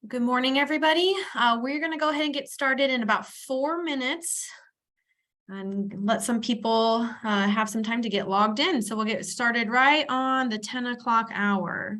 Good morning, everybody. We're going to go ahead and get started in about 4 minutes and let some people have some time to get logged in. So we'll get started right on the 10 o'clock hour.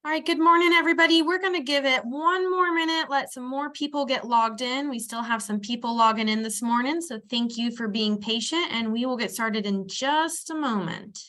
All right, good morning, everybody. We're going to give it 1 more minute, let some more people get logged in. We still have some people logging in this morning, so thank you for being patient, and we will get started in just a moment.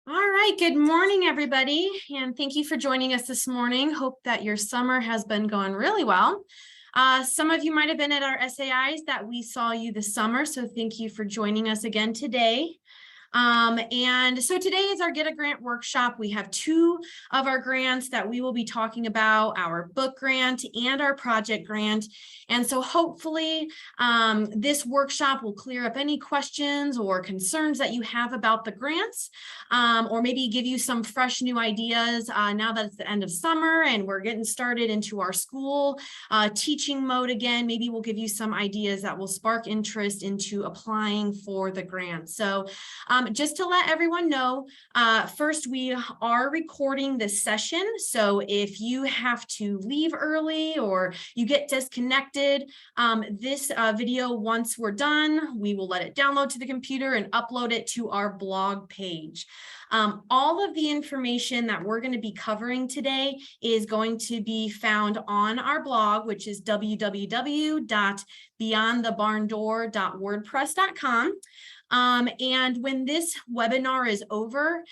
All right, good morning, everybody, and thank you for joining us this morning. Hope that your summer has been going really well. Some of you might have been at our SAIs that we saw you this summer, so thank you for joining us again today. And so today is our Get a Grant workshop. We have two of our grants that we will be talking about, our book grant and our project grant. And so hopefully this workshop will clear up any questions or concerns that you have about the grants, or maybe give you some fresh new ideas now that it's the end of summer and we're getting started into our school teaching mode again. Maybe we'll give you some ideas that will spark interest into applying for the grant. So just to let everyone know, first, we are recording this session. So if you have to leave early or you get disconnected, this video, once we're done, we will let it download to the computer and upload it to our blog page. All of the information that we're going to be covering today is going to be found on our blog, which is www.beyondthebarndoor.wordpress.com. And when this webinar is over,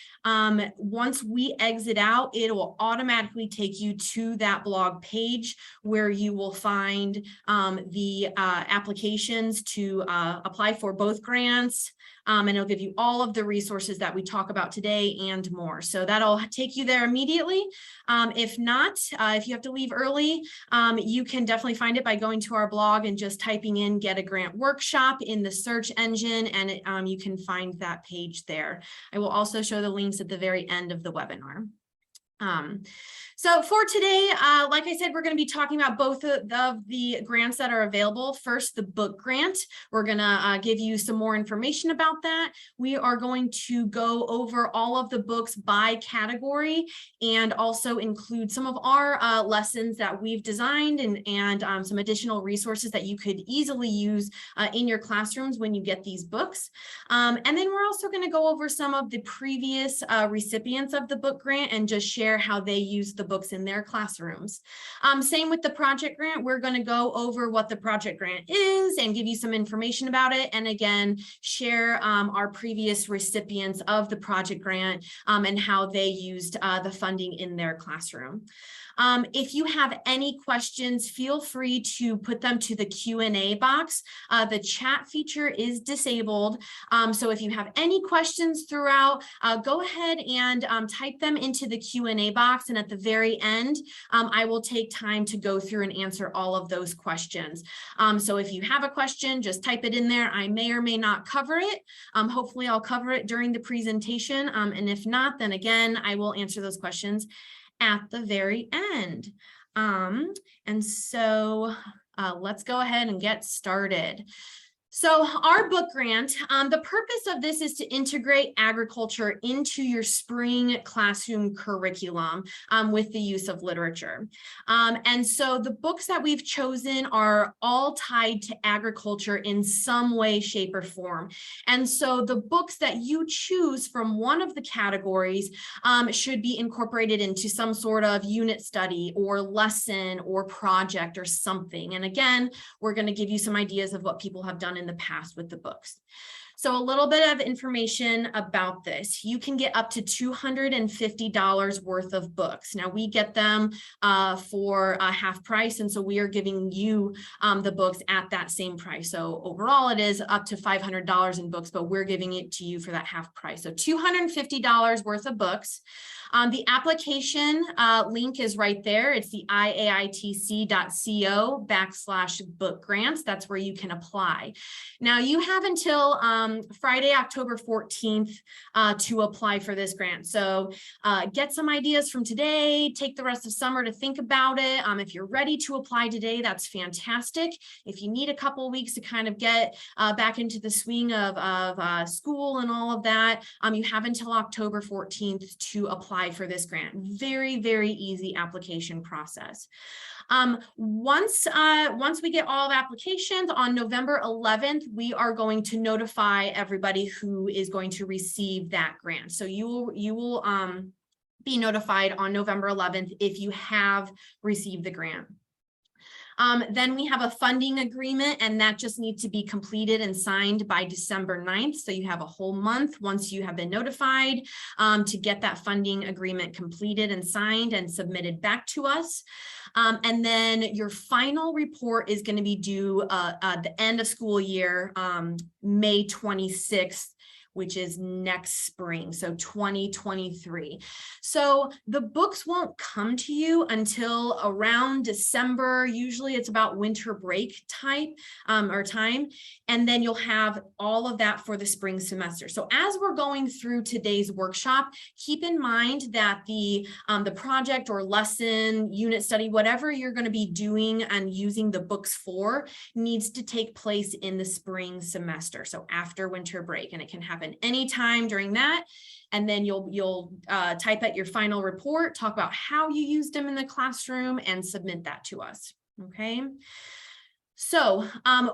once we exit out, it will automatically take you to that blog page where you will find the applications to apply for both grants. And it'll give you all of the resources that we talk about today and more. So that'll take you there immediately. If not, if you have to leave early, you can definitely find it by going to our blog and just typing in Get a Grant Workshop in the search engine, and you can find that page there. I will also show the links at the very end of the webinar. So for today, like I said, we're going to be talking about both of the grants that are available. First, the book grant. We're going to give you some more information about that. We are going to go over all of the books by category and also include some of our lessons that we've designed and some additional resources that you could easily use in your classrooms when you get these books. And then we're also going to go over some of the previous recipients of the book grant and just share how they use the books in their classrooms. Same with the project grant. We're going to go over what the project grant is and give you some information about it. And again, share our previous recipients of the project grant and how they used the funding in their classroom. If you have any questions, feel free to put them to the Q&A box. The chat feature is disabled. So if you have any questions throughout, go ahead and type them into the Q&A box. And at the very end, I will take time to go through and answer all of those questions. So if you have a question, just type it in there. I may or may not cover it. Hopefully I'll cover it during the presentation. And if not, then again, I will answer those questions at the very end. And so let's go ahead and get started. So our book grant, the purpose of this is to integrate agriculture into your spring classroom curriculum with the use of literature. And so the books that we've chosen are all tied to agriculture in some way, shape, or form. And so the books that you choose from one of the categories should be incorporated into some sort of unit study or lesson or project or something. And again, we're going to give you some ideas of what people have done in the past with the books. So a little bit of information about this. You can get up to $250 worth of books. Now we get them for half price, and so we are giving you the books at that same price. So overall it is up to $500 in books, but we're giving it to you for that half price. So $250 worth of books. The application link is right there. It's the iaitc.co/book grants. That's where you can apply. Now you have until Friday, October 14th to apply for this grant. So get some ideas from today, take the rest of summer to think about it. If you're ready to apply today, that's fantastic. If you need a couple of weeks to kind of get back into the swing of school and all of that, you have until October 14th to apply for this grant. Very, very easy application process. Once we get all of applications on November 11th, we are going to notify everybody who is going to receive that grant. So you will be notified on November 11th if you have received the grant. Then we have a funding agreement, and that just needs to be completed and signed by December 9th. So you have a whole month once you have been notified to get that funding agreement completed and signed and submitted back to us. And then your final report is going to be due at the end of school year, May 26th, which is next spring, so 2023. So the books won't come to you until around December. Usually it's about winter break type or time, and then you'll have all of that for the spring semester. So as we're going through today's workshop, keep in mind that the project or lesson, unit study, whatever you're going to be doing and using the books for needs to take place in the spring semester. So after winter break, and it can happen anytime during that. And then you'll type out your final report, talk about how you used them in the classroom, and submit that to us. Okay. So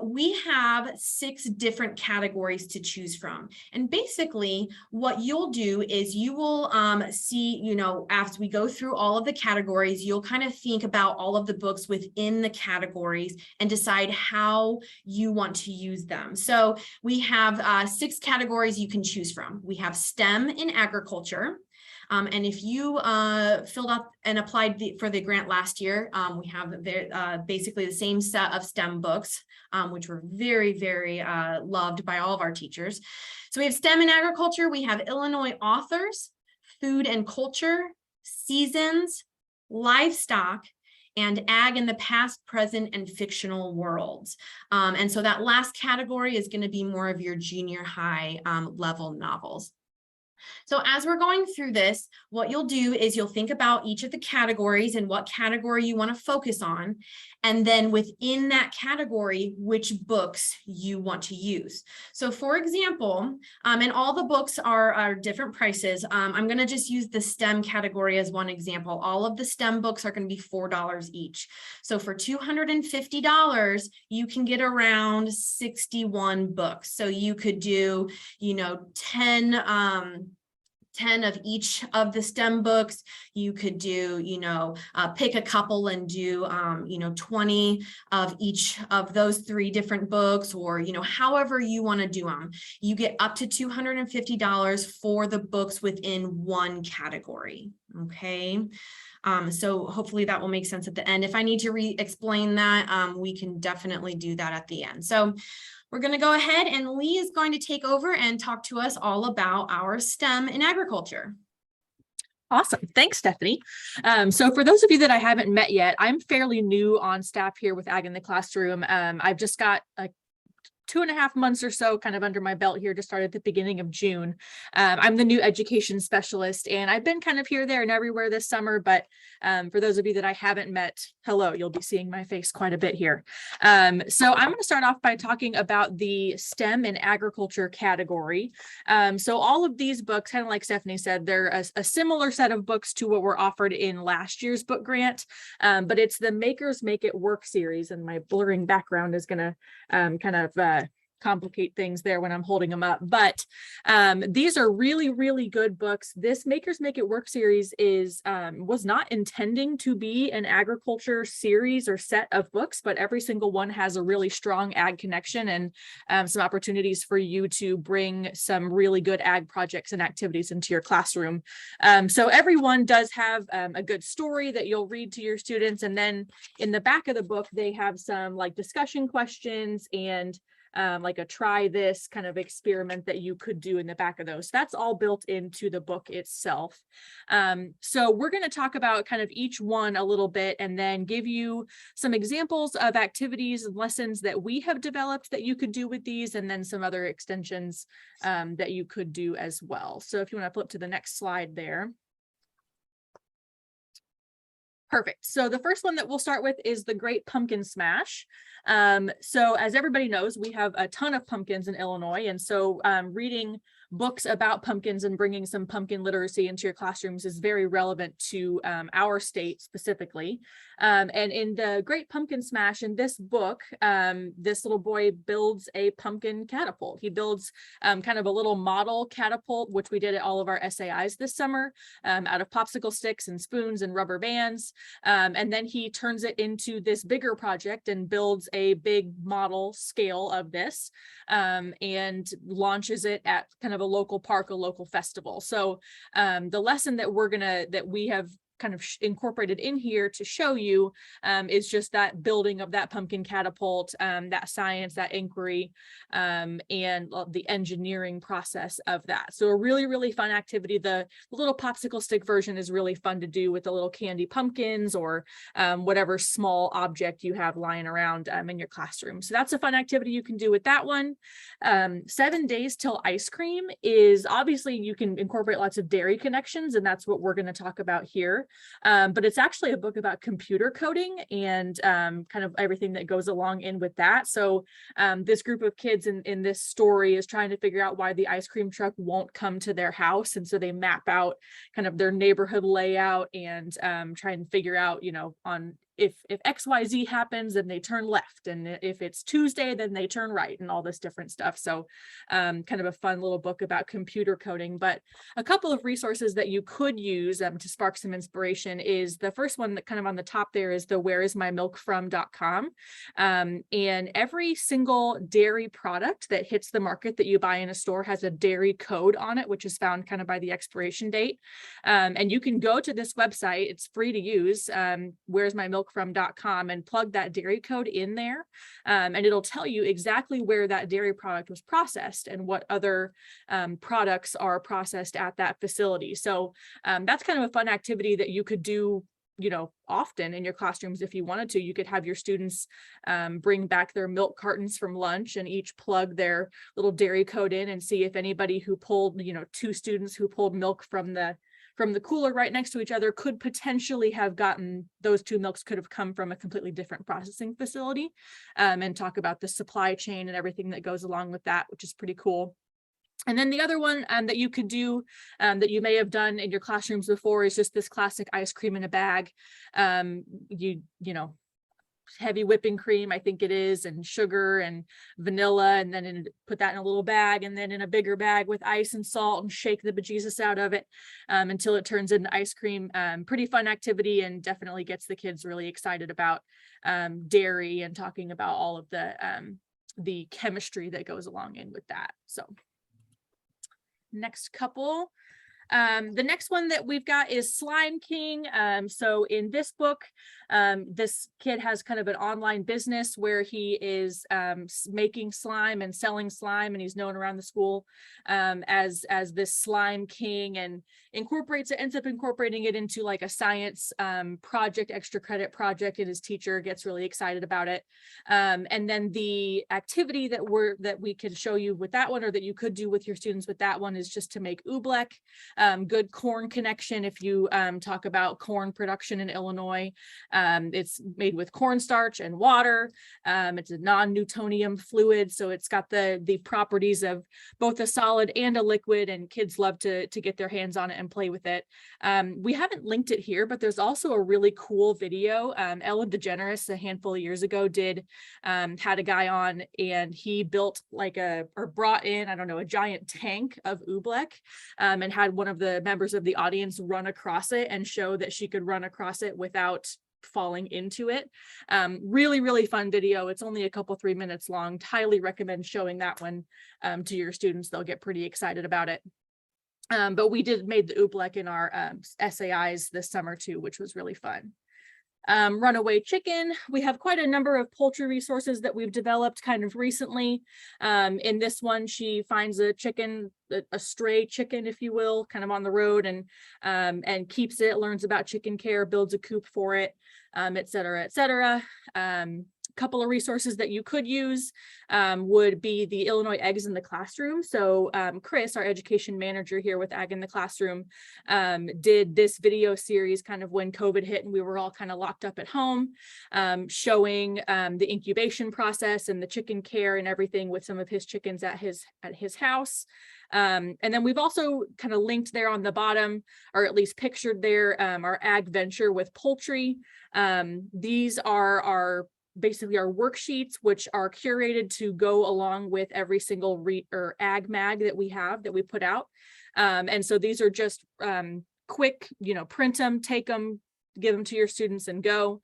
we have 6 different categories to choose from. And basically what you'll do is you will see, you know, as we go through all of the categories, you'll kind of think about all of the books within the categories and decide how you want to use them. So we have 6 categories you can choose from. We have STEM in agriculture. And if you filled out and applied for the grant last year, we have basically the same set of STEM books, which were very, very loved by all of our teachers. So we have STEM in agriculture. We have Illinois authors, food and culture, seasons, livestock, and ag in the past, present, and fictional worlds. And so that last category is going to be more of your junior high level novels. So as we're going through this, what you'll do is you'll think about each of the categories and what category you want to focus on. And then within that category, which books you want to use. So for example, and all the books are different prices. I'm going to just use the STEM category as one example. All of the STEM books are going to be $4 each. So for $250, you can get around 61 books. So you could do, you know, 10 of each of the STEM books. You could do, you know, pick a couple and do, you know, 20 of each of those 3 different books, or, you know, however you want to do them. You get up to $250 for the books within one category. Okay. So hopefully that will make sense at the end. If I need to re-explain that, we can definitely do that at the end. So we're going to go ahead, and Lee is going to take over and talk to us all about our STEM in agriculture. Awesome. Thanks, Stephanie. So for those of you that I haven't met yet, I'm fairly new on staff here with Ag in the Classroom. I've just got 2.5 months or so kind of under my belt here, to start at the beginning of June. I'm the new education specialist, and I've been kind of here, there, and everywhere this summer. But for those of you that I haven't met, hello, you'll be seeing my face quite a bit here. So I'm going to start off by talking about the STEM and agriculture category. So all of these books, kind of like Stephanie said, they're a similar set of books to what were offered in last year's book grant, but it's the Makers Make It Work series, and my blurring background is going to kind of complicate things there when I'm holding them up. But these are really, really good books. This Makers Make It Work series was not intending to be an agriculture series or set of books, but every single one has a really strong ag connection and some opportunities for you to bring some really good ag projects and activities into your classroom. So everyone does have a good story that you'll read to your students. And then in the back of the book, they have some like discussion questions and like a try this kind of experiment that you could do in the back of those. That's all built into the book itself. So we're going to talk about kind of each one a little bit, and then give you some examples of activities and lessons that we have developed that you could do with these, and then some other extensions that you could do as well. So if you want to flip to the next slide there. Perfect. So the first one that we'll start with is the Great Pumpkin Smash. So as everybody knows, we have a ton of pumpkins in Illinois. And so reading books about pumpkins and bringing some pumpkin literacy into your classrooms is very relevant to our state specifically. And in the Great Pumpkin Smash, in this book, this little boy builds a pumpkin catapult. He builds kind of a little model catapult, which we did at all of our SAIs this summer, out of popsicle sticks and spoons and rubber bands. And then he turns it into this bigger project and builds a big model scale of this, and launches it at kind of a local park, a local festival. So the lesson that we have kind of incorporated in here to show you is just that building of that pumpkin catapult, that science, that inquiry, and the engineering process of that. So a really, really fun activity. The little popsicle stick version is really fun to do with the little candy pumpkins or whatever small object you have lying around in your classroom. So that's a fun activity you can do with that one. 7 days till ice cream is obviously you can incorporate lots of dairy connections, and that's what we're going to talk about here. But it's actually a book about computer coding and kind of everything that goes along in with that. So this group of kids in this story is trying to figure out why the ice cream truck won't come to their house. And so they map out kind of their neighborhood layout and try and figure out, on if XYZ happens, then they turn left. And if it's Tuesday, then they turn right and all this different stuff. So kind of a fun little book about computer coding. But a couple of resources that you could use to spark some inspiration is the first one that kind of on the top there is the whereismymilkfrom.com. And every single dairy product that hits the market that you buy in a store has a dairy code on it, which is found kind of by the expiration date. And you can go to this website, it's free to use, whereismymilkfrom.com, and plug that dairy code in there. And it'll tell you exactly where that dairy product was processed and what other products are processed at that facility. So that's kind of a fun activity that you could do often in your classrooms. If you wanted to, you could have your students bring back their milk cartons from lunch and each plug their little dairy code in and see if anybody who pulled, 2 students who pulled milk from the cooler right next to each other could potentially have gotten, those 2 milks could have come from a completely different processing facility, and talk about the supply chain and everything that goes along with that, which is pretty cool. And then the other one that you could do that you may have done in your classrooms before is just this classic ice cream in a bag. Heavy whipping cream, I think it is, and sugar and vanilla, and then put that in a little bag, and then in a bigger bag with ice and salt, and shake the bejesus out of it until it turns into ice cream. Pretty fun activity, and definitely gets the kids really excited about dairy and talking about all of the chemistry that goes along in with that. So next couple. The next one that we've got is Slime King. So in this book, this kid has kind of an online business where he is making slime and selling slime, and he's known around the school as this Slime King, and ends up incorporating it into like a science project, extra credit project, and his teacher gets really excited about it. And then the activity that we could show you with that one, or that you could do with your students with that one, is just to make oobleck. Good corn connection. If you talk about corn production in Illinois, it's made with cornstarch and water. It's a non-Newtonium fluid, so it's got the properties of both a solid and a liquid, and kids love to get their hands on it and play with it. We haven't linked it here, but there's also a really cool video. Ellen DeGeneres a handful of years ago had a guy on, and he built brought in, I don't know, a giant tank of oobleck, and had one of the members of the audience run across it and show that she could run across it without falling into it. Really, really fun video. It's only a couple 3 minutes long. Highly recommend showing that one to your students. They'll get pretty excited about it. But we made the oobleck in our SAIs this summer too, which was really fun. Runaway chicken. We have quite a number of poultry resources that we've developed kind of recently. In this one, she finds a chicken, a stray chicken, if you will, kind of on the road, and keeps it, learns about chicken care, builds a coop for it, et cetera, et cetera. couple of resources that you could use would be the Illinois Eggs in the Classroom. So Chris, our education manager here with Ag in the Classroom, did this video series kind of when COVID hit and we were all kind of locked up at home, showing the incubation process and the chicken care and everything with some of his chickens at his house. And then we've also kind of linked there on the bottom, or at least pictured there, our ag venture with poultry. These are basically our worksheets, which are curated to go along with every single ag mag that we put out. And so these are just quick, print them, take them, give them to your students and go.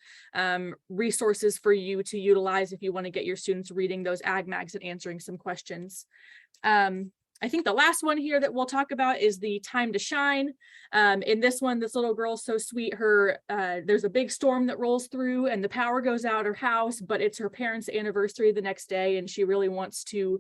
Resources for you to utilize if you want to get your students reading those ag mags and answering some questions. I think the last one here that we'll talk about is the Time to Shine. In this one, this little girl's so sweet. There's a big storm that rolls through and the power goes out her house, but it's her parents' anniversary the next day, and she really wants to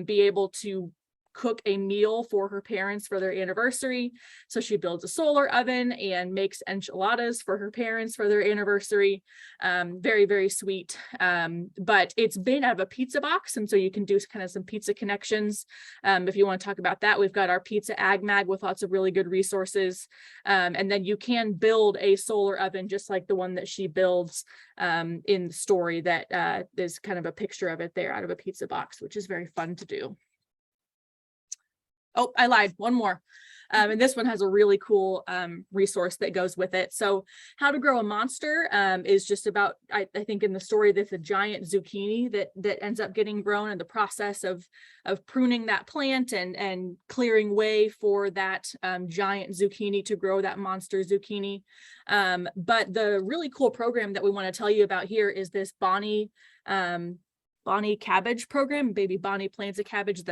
be able to cook a meal for her parents for their anniversary. So she builds a solar oven and makes enchiladas for her parents for their anniversary. Very, very sweet. But it's made out of a pizza box. And so you can do kind of some pizza connections. If you want to talk about that, we've got our Pizza Ag Mag with lots of really good resources. And then you can build a solar oven just like the one that she builds in the story that is kind of a picture of it there out of a pizza box, which is very fun to do. Oh, I lied, one more. And this one has a really cool resource that goes with it. So How to Grow a Monster is just about, I think in the story, there's a giant zucchini that ends up getting grown, and the process of pruning that plant and clearing way for that giant zucchini to grow that monster zucchini. But the really cool program that we want to tell you about here is this Bonnie cabbage program. Baby Bonnie plants a cabbage,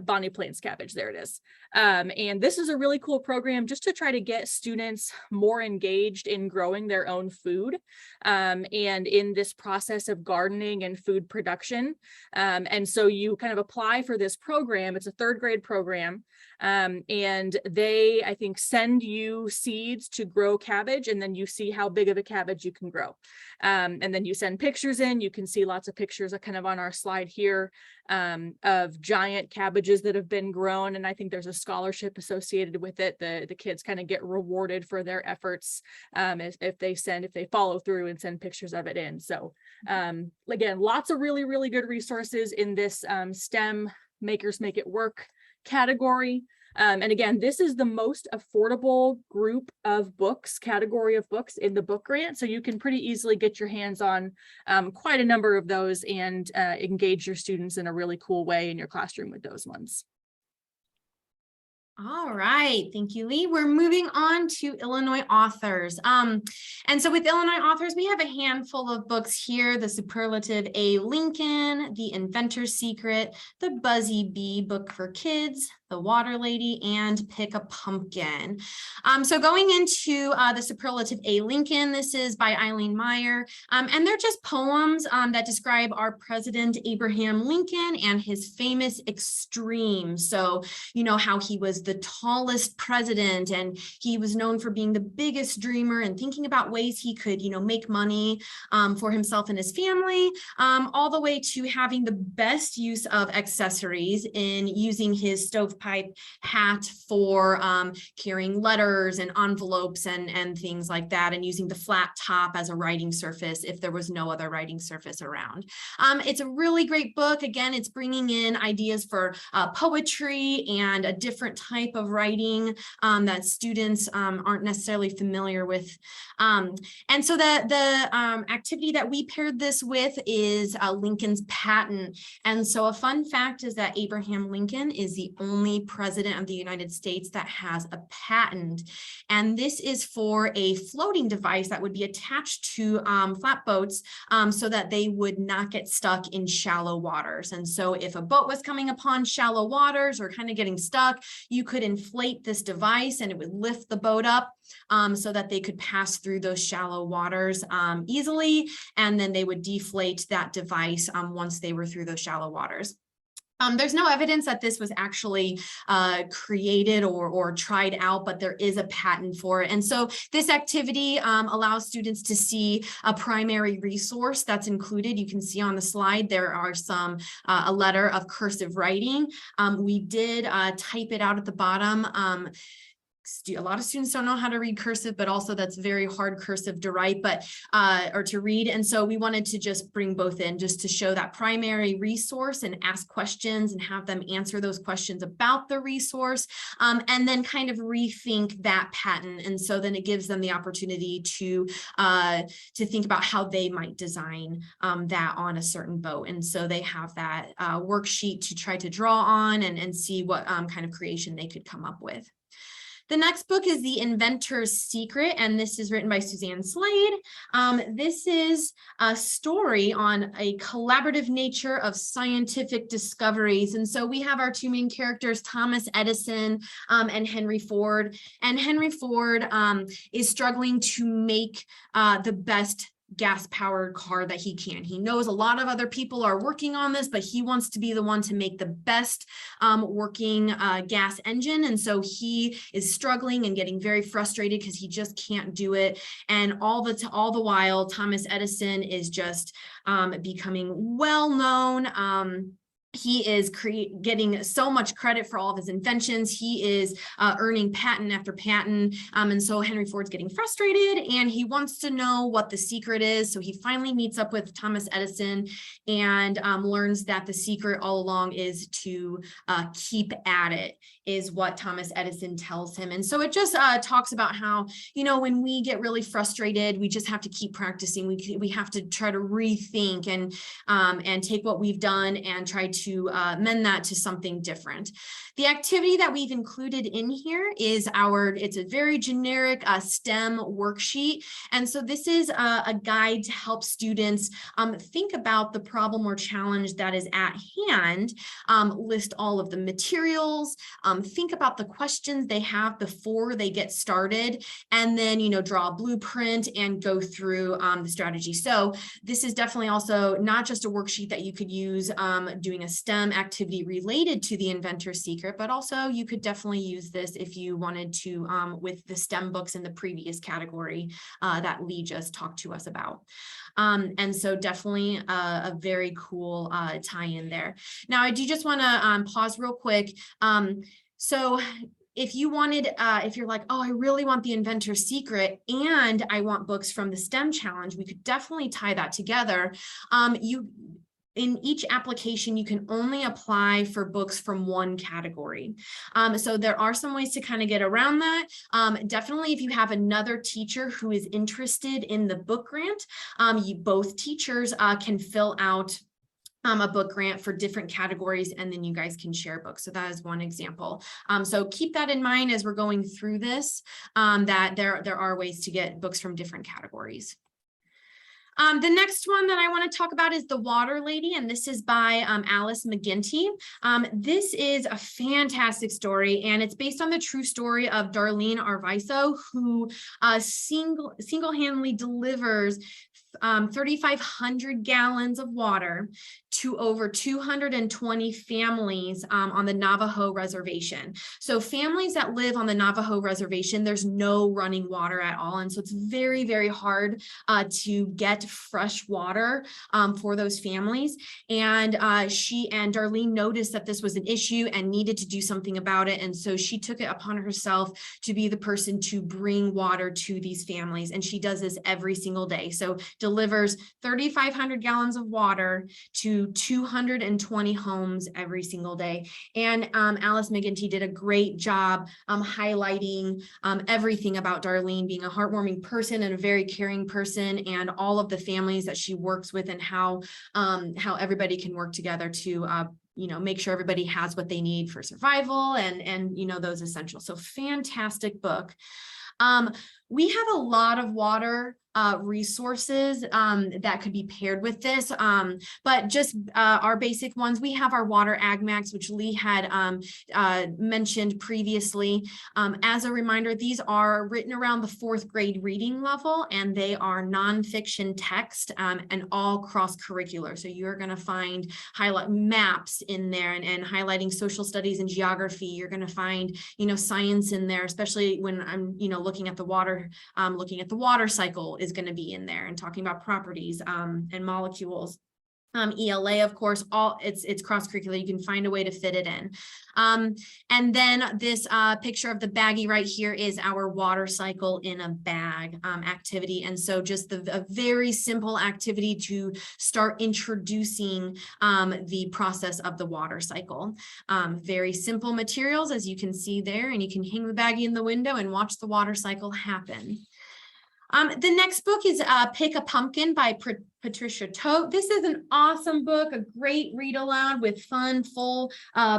Bonnie plants cabbage, there it is. And this is a really cool program just to try to get students more engaged in growing their own food and in this process of gardening and food production. And so you kind of apply for this program. It's a 3rd grade program. And they, I think, send you seeds to grow cabbage, and then you see how big of a cabbage you can grow. And then you send pictures in. You can see lots of pictures kind of on our slide here of giant cabbages that have been grown. And I think there's a scholarship associated with it. The kids kind of get rewarded for their efforts if they follow through and send pictures of it in. So again, lots of really, really good resources in this STEM Makers Make It Work category. And again, this is the most affordable group of books, category of books in the book grant. So you can pretty easily get your hands on quite a number of those and engage your students in a really cool way in your classroom with those ones. All right, thank you, Lee. We're moving on to Illinois authors. And so with Illinois authors, we have a handful of books here: the Superlative A. Lincoln, The Inventor's Secret, The Buzzy Bee Book for Kids, The Water Lady, and Pick a Pumpkin. So going into the Superlative A. Lincoln, this is by Eileen Meyer, and they're just poems that describe our President Abraham Lincoln and his famous extremes. So, how he was the tallest president, and he was known for being the biggest dreamer and thinking about ways he could, make money for himself and his family, all the way to having the best use of accessories in using his stovepipe hat for carrying letters and envelopes and things like that, and using the flat top as a writing surface if there was no other writing surface around. It's a really great book. Again, it's bringing in ideas for poetry and a different type of writing that students aren't necessarily familiar with. And so the activity that we paired this with is Lincoln's patent. And so a fun fact is that Abraham Lincoln is the only president of the United States that has a patent. And this is for a floating device that would be attached to flatboats so that they would not get stuck in shallow waters. And so if a boat was coming upon shallow waters or kind of getting stuck, you could inflate this device and it would lift the boat up so that they could pass through those shallow waters easily, and then they would deflate that device once they were through those shallow waters. There's no evidence that this was actually created or tried out, but there is a patent for it. And so this activity allows students to see a primary resource that's included. You can see on the slide, there are a letter of cursive writing. We did type it out at the bottom. A lot of students don't know how to read cursive, but also that's very hard cursive to write, or to read. And so we wanted to just bring both in just to show that primary resource and ask questions and have them answer those questions about the resource, and then kind of rethink that patent. And so then it gives them the opportunity to think about how they might design that on a certain boat. And so they have that worksheet to try to draw on and see what kind of creation they could come up with. The next book is The Inventor's Secret, and this is written by Suzanne Slade. This is a story on a collaborative nature of scientific discoveries. And so we have our two main characters, Thomas Edison and Henry Ford. And Henry Ford is struggling to make the best gas-powered car that he can. He knows a lot of other people are working on this, but he wants to be the one to make the best working gas engine. And so he is struggling and getting very frustrated because he just can't do it. And all the while, Thomas Edison is just becoming well known. He is getting so much credit for all of his inventions. He is earning patent after patent. And so Henry Ford's getting frustrated and he wants to know what the secret is. So he finally meets up with Thomas Edison and learns that the secret all along is to keep at it, is what Thomas Edison tells him. And so it just talks about how, when we get really frustrated, we just have to keep practicing. We have to try to rethink and take what we've done and try to mend that to something different. The activity that we've included in here is it's a very generic STEM worksheet. And so this is a guide to help students think about the problem or challenge that is at hand, list all of the materials, think about the questions they have before they get started, and then, draw a blueprint and go through the strategy. So this is definitely also not just a worksheet that you could use doing a STEM activity related to the Inventor's Secret, but also you could definitely use this if you wanted to with the STEM books in the previous category that Lee just talked to us about. And so definitely a very cool tie-in there. Now, I do just want to pause real quick. So if you wanted, if you're like, oh, I really want the Inventor's Secret and I want books from the STEM challenge, we could definitely tie that together. In each application, you can only apply for books from one category. So there are some ways to kind of get around that. Definitely, if you have another teacher who is interested in the book grant, both teachers can fill out a book grant for different categories, and then you guys can share books. So that is one example. So keep that in mind as we're going through this, that there are ways to get books from different categories. The next one that I want to talk about is The Water Lady, and this is by Alice McGinty. This is a fantastic story, and it's based on the true story of Darlene Arvizo, who single-handedly delivers 3,500 gallons of water to over 220 families on the Navajo reservation. So families that live on the Navajo reservation, there's no running water at all. And so it's very, very hard to get fresh water for those families. And she and Darlene noticed that this was an issue and needed to do something about it. And so she took it upon herself to be the person to bring water to these families. And she does this every single day. So delivers 3,500 gallons of water to 220 homes every single day. And Alice McGinty did a great job highlighting everything about Darlene being a heartwarming person and a very caring person, and all of the families that she works with, and how everybody can work together to make sure everybody has what they need for survival and those essentials. So fantastic book. We have a lot of water resources that could be paired with this, but just our basic ones. We have our Water Ag Max, which Lee had mentioned previously. As a reminder, these are written around the 4th grade reading level, and they are nonfiction text and all cross-curricular. So you're going to find highlight maps in there and highlighting social studies and geography. You're going to find, science in there, especially when I'm, looking at the water cycle is going to be in there and talking about properties and molecules. ELA, of course, it's cross-curricular. You can find a way to fit it in. And then this picture of the baggie right here is our water cycle in a bag activity. And so just a very simple activity to start introducing the process of the water cycle. Very simple materials, as you can see there, and you can hang the baggie in the window and watch the water cycle happen. The next book is Pick a Pumpkin by Patricia Tote. This is an awesome book, a great read aloud with fun, full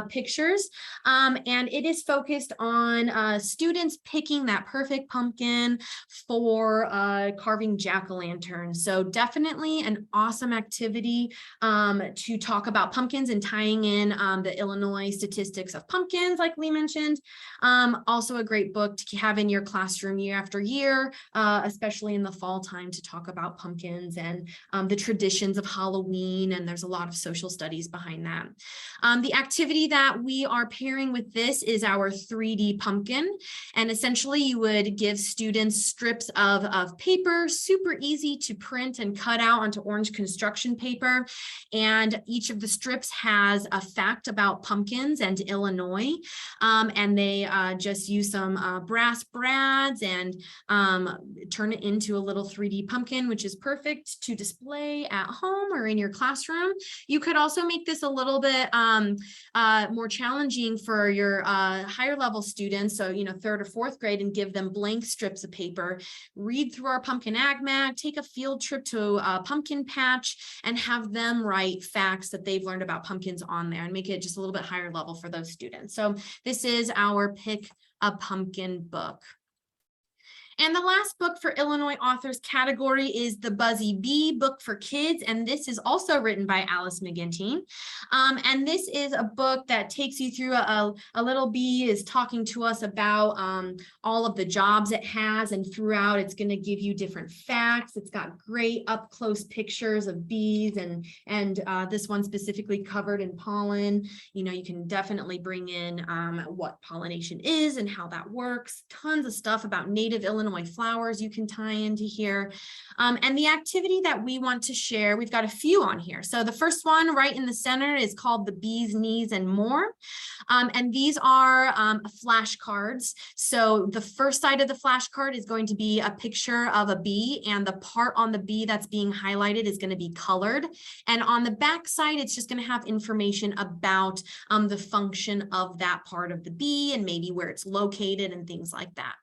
pictures. And it is focused on students picking that perfect pumpkin for carving jack-o'-lanterns. So definitely an awesome activity to talk about pumpkins and tying in the Illinois statistics of pumpkins, like Lee mentioned. Also a great book to have in your classroom year after year, especially in the fall time, to talk about pumpkins and the traditions of Halloween, and there's a lot of social studies behind that. The activity that we are pairing with this is our 3D pumpkin, and essentially you would give students strips of paper, super easy to print and cut out onto orange construction paper, and each of the strips has a fact about pumpkins and Illinois, and they just use some brass brads and turn it into a little 3D pumpkin, which is perfect to display at home or in your classroom. You could also make this a little bit more challenging for your higher level students, so 3rd or 4th grade, and give them blank strips of paper, read through our Pumpkin Ag Mag, take a field trip to a pumpkin patch, and have them write facts that they've learned about pumpkins on there and make it just a little bit higher level for those students. So this is our Pick a Pumpkin book. And the last book for Illinois authors category is the Buzzy Bee book for kids. And this is also written by Alice McGinty. And this is a book that takes you through a little bee is talking to us about all of the jobs it has. And throughout, it's going to give you different facts. It's got great up close pictures of bees and this one specifically covered in pollen. You can definitely bring in what pollination is and how that works. Tons of stuff about native Illinois flowers you can tie into here. And the activity that we want to share, we've got a few on here. So the first one right in the center is called the Bees, Knees, and More. And these are flashcards. So the first side of the flashcard is going to be a picture of a bee, and the part on the bee that's being highlighted is going to be colored. And on the back side, it's just going to have information about the function of that part of the bee and maybe where it's located and things like that.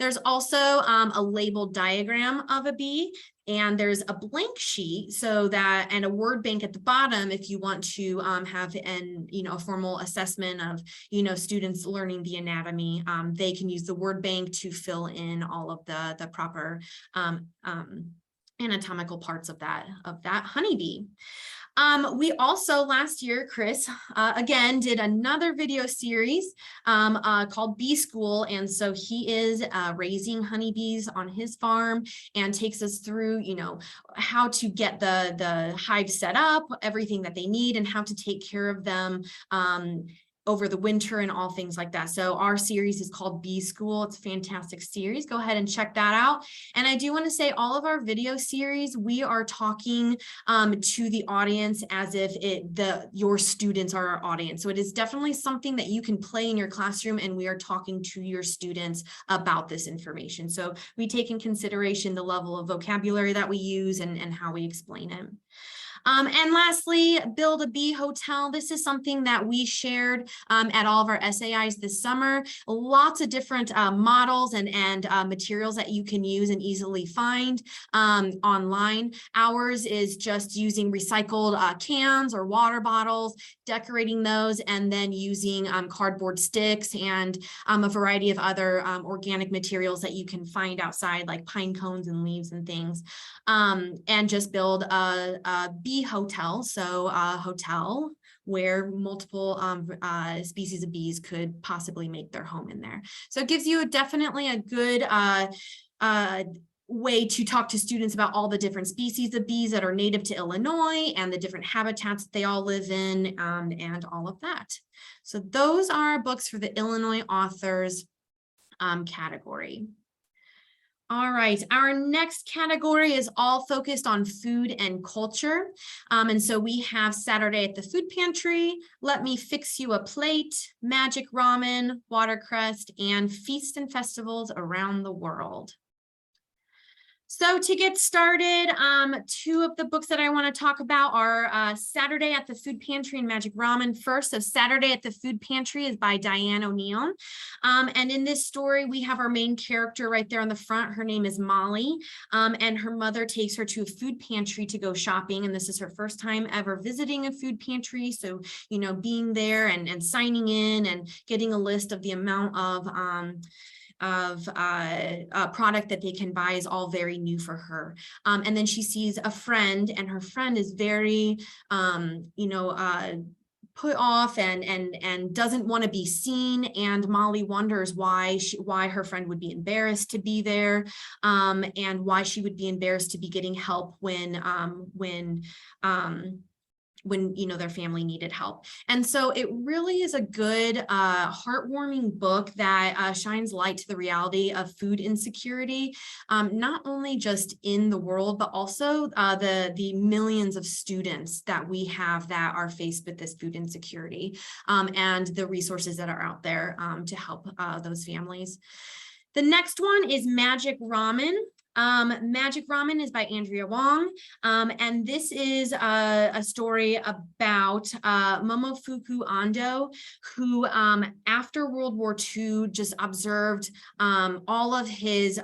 There's also a labeled diagram of a bee, and there's a blank sheet and a word bank at the bottom if you want to have a formal assessment of students learning the anatomy. They can use the word bank to fill in all of the proper anatomical parts of that honeybee. We also last year, Chris, again, did another video series called Bee School. And so he is raising honeybees on his farm and takes us through, how to get the hive set up, everything that they need, and how to take care of them over the winter and all things like that. So our series is called Bee School. It's a fantastic series. Go ahead and check that out. And I do want to say all of our video series, we are talking to the audience as if your students are our audience. So it is definitely something that you can play in your classroom, and we are talking to your students about this information. So we take in consideration the level of vocabulary that we use and how we explain it. And lastly, build a bee hotel. This is something that we shared at all of our SAIs this summer. Lots of different models and materials that you can use and easily find online. Ours is just using recycled cans or water bottles, decorating those, and then using cardboard sticks and a variety of other organic materials that you can find outside, like pine cones and leaves and things, and just build a bee hotel. So a hotel where multiple species of bees could possibly make their home in there. So it gives you definitely a good way to talk to students about all the different species of bees that are native to Illinois and the different habitats that they all live in, and all of that. So those are books for the Illinois authors category. All right, our next category is all focused on food and culture. And so we have Saturday at the Food Pantry, Let Me Fix You a Plate, Magic Ramen, Watercrest, and Feasts and Festivals Around the World. So to get started, two of the books that I want to talk about are Saturday at the Food Pantry and Magic Ramen first. So Saturday at the Food Pantry is by Diane O'Neill. And in this story, we have our main character right there on the front. Her name is Molly, and her mother takes her to a food pantry to go shopping. And this is her first time ever visiting a food pantry. So, you know, being there and signing in and getting a list of the amount of product that they can buy is all very new for her. And then she sees a friend, and her friend is very, put off and doesn't want to be seen. And Molly wonders why her friend would be embarrassed to be there, and why she would be embarrassed to be getting help when their family needed help. And so it really is a good heartwarming book that shines light to the reality of food insecurity, not only just in the world, but also the millions of students that we have that are faced with this food insecurity, and the resources that are out there to help those families. The next one is Magic Ramen. Magic Ramen is by Andrea Wong, and this is a story about Momofuku Ando, who after World War II just observed all of his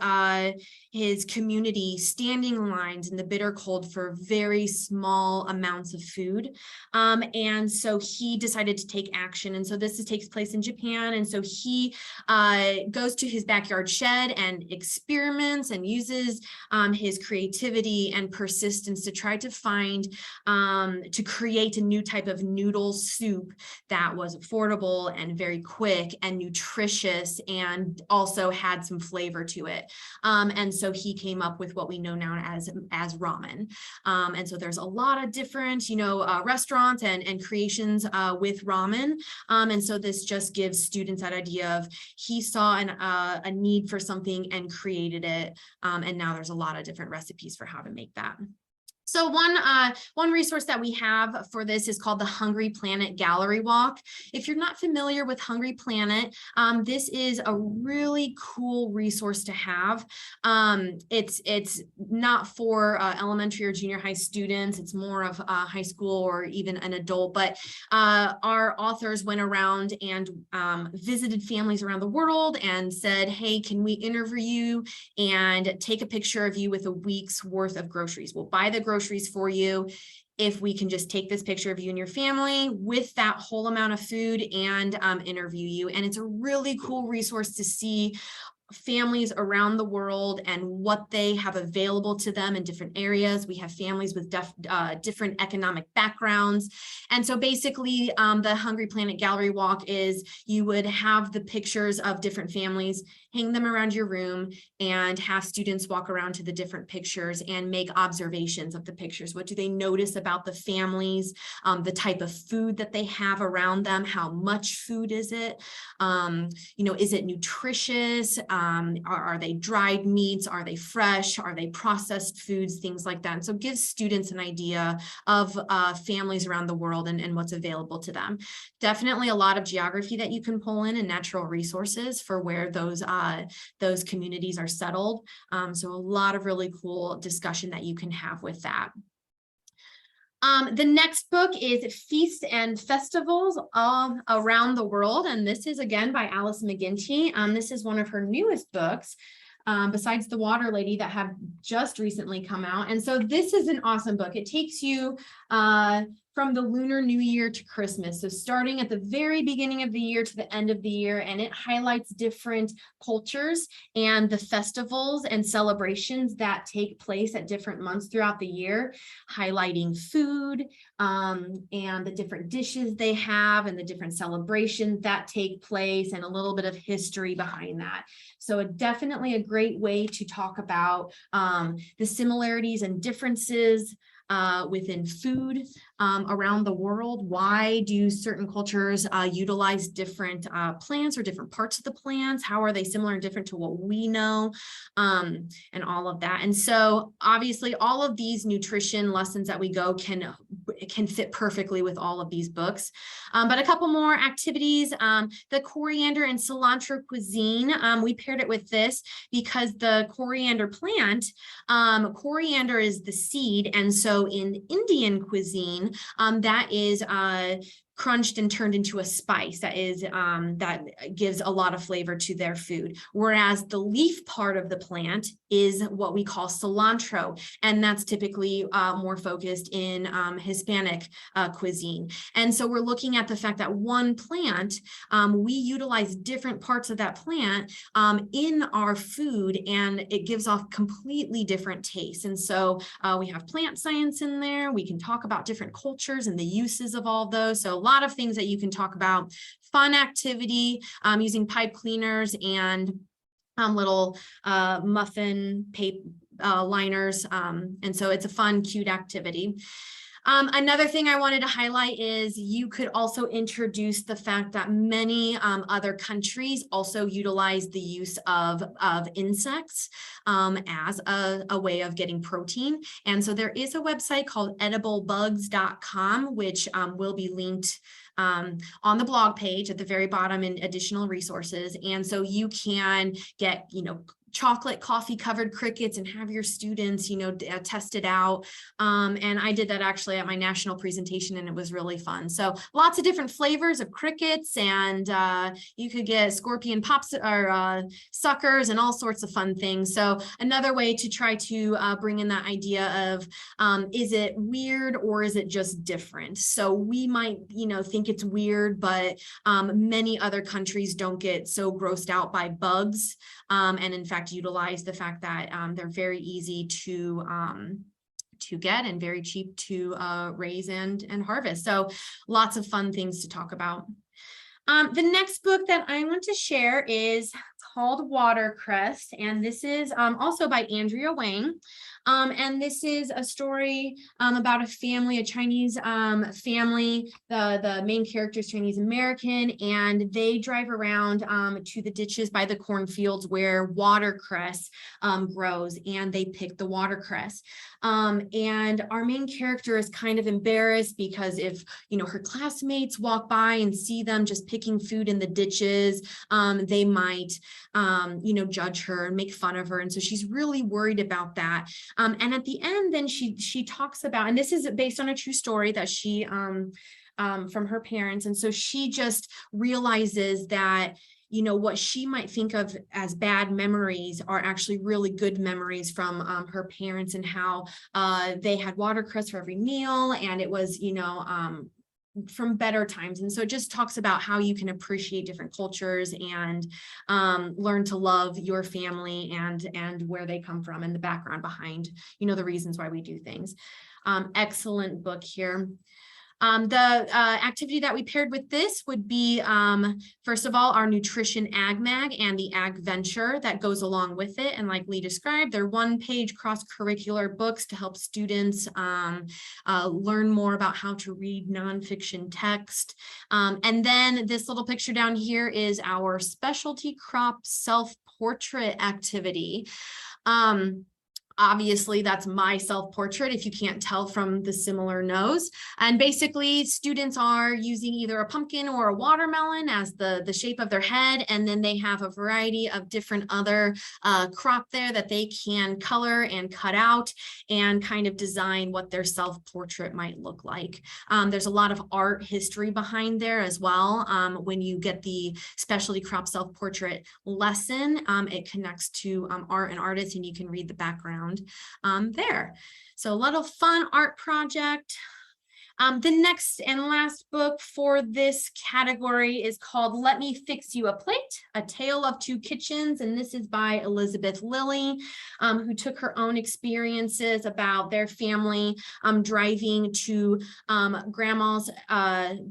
community standing in lines in the bitter cold for very small amounts of food, and so he decided to take action. And so this takes place in Japan, and so he goes to his backyard shed and experiments and uses his creativity and persistence to try to find, to create a new type of noodle soup that was affordable and very quick and nutritious and also had some flavor to it. And so he came up with what we know now as ramen. And so there's a lot of different, restaurants and creations with ramen. And so this just gives students that idea of he saw a need for something and created it. And now there's a lot of different recipes for how to make that. So one resource that we have for this is called the Hungry Planet Gallery Walk. If you're not familiar with Hungry Planet, this is a really cool resource to have. It's not for elementary or junior high students. It's more of high school or even an adult, but our authors went around and visited families around the world and said, hey, can we interview you and take a picture of you with a week's worth of groceries? We'll buy the groceries for you if we can just take this picture of you and your family with that whole amount of food and interview you. And it's a really cool resource to see families around the world and what they have available to them in different areas. We have families with different economic backgrounds. And so basically the Hungry Planet Gallery Walk is you would have the pictures of different families, hang them around your room, and have students walk around to the different pictures and make observations of the pictures. What do they notice about the families, the type of food that they have around them, how much food is it, is it nutritious? Are they dried meats? Are they fresh? Are they processed foods? Things like that. And so it gives students an idea of families around the world and what's available to them. Definitely a lot of geography that you can pull in and natural resources for where those communities are settled. So a lot of really cool discussion that you can have with that. The next book is Feasts and Festivals Around the World. And this is again by Alice McGinty. This is one of her newest books, besides The Water Lady, that have just recently come out. And so this is an awesome book. It takes you from the Lunar New Year to Christmas. So starting at the very beginning of the year to the end of the year, and it highlights different cultures and the festivals and celebrations that take place at different months throughout the year, highlighting food and the different dishes they have and the different celebrations that take place and a little bit of history behind that. So definitely a great way to talk about the similarities and differences within food around the world. Why do certain cultures utilize different plants or different parts of the plants? How are they similar and different to what we know? And all of that. And so obviously all of these nutrition lessons that we go can fit perfectly with all of these books. But a couple more activities, the coriander and cilantro cuisine, we paired it with this because the coriander plant, coriander is the seed. And so in Indian cuisine, that is crunched and turned into a spice that is that gives a lot of flavor to their food. Whereas the leaf part of the plant is what we call cilantro, and that's typically more focused in Hispanic cuisine. And so we're looking at the fact that one plant, we utilize different parts of that plant in our food, and it gives off completely different tastes. And so we have plant science in there. We can talk about different cultures and the uses of all those. So a lot of things that you can talk about. Fun activity using pipe cleaners and little muffin paper liners. And so it's a fun, cute activity. Another thing I wanted to highlight is you could also introduce the fact that many other countries also utilize the use of insects as a way of getting protein. And so there is a website called ediblebugs.com, which will be linked on the blog page at the very bottom in additional resources. And so you can get, chocolate coffee covered crickets and have your students, test it out. And I did that actually at my national presentation, and it was really fun. So lots of different flavors of crickets, and you could get scorpion pops or suckers and all sorts of fun things. So another way to try to bring in that idea of, is it weird or is it just different? So we might, think it's weird, but many other countries don't get so grossed out by bugs. And in fact, utilize the fact that they're very easy to get and very cheap to raise and harvest. So lots of fun things to talk about. The next book that I want to share is called Watercress, and this is also by Andrea Wang. And this is a story about a family, a Chinese family. The main character is Chinese American, and they drive around to the ditches by the cornfields where watercress grows, and they pick the watercress. And our main character is kind of embarrassed because if, her classmates walk by and see them just picking food in the ditches, they might, judge her and make fun of her. And so she's really worried about that. And at the end, then she talks about, and this is based on a true story that she, from her parents. And so she just realizes that, what she might think of as bad memories are actually really good memories from her parents, and how they had watercress for every meal, and it was, from better times. And so it just talks about how you can appreciate different cultures and learn to love your family and where they come from and the background behind, the reasons why we do things. Excellent book here. The activity that we paired with this would be, first of all, our Nutrition Ag Mag and the Ag Venture that goes along with it. And like Lee described, they're one-page cross-curricular books to help students learn more about how to read nonfiction text. And then this little picture down here is our specialty crop self-portrait activity. obviously that's my self-portrait if you can't tell from the similar nose. And basically students are using either a pumpkin or a watermelon as the shape of their head. And then they have a variety of different other crop there that they can color and cut out and kind of design what their self-portrait might look like. There's a lot of art history behind there as well. When you get the specialty crop self-portrait lesson, it connects to art and artists, and you can read the background there. So a lot of fun art project. The next and last book for this category is called Let Me Fix You a Plate, A Tale of Two Kitchens. And this is by Elizabeth Lilly, who took her own experiences about their family driving to grandma's,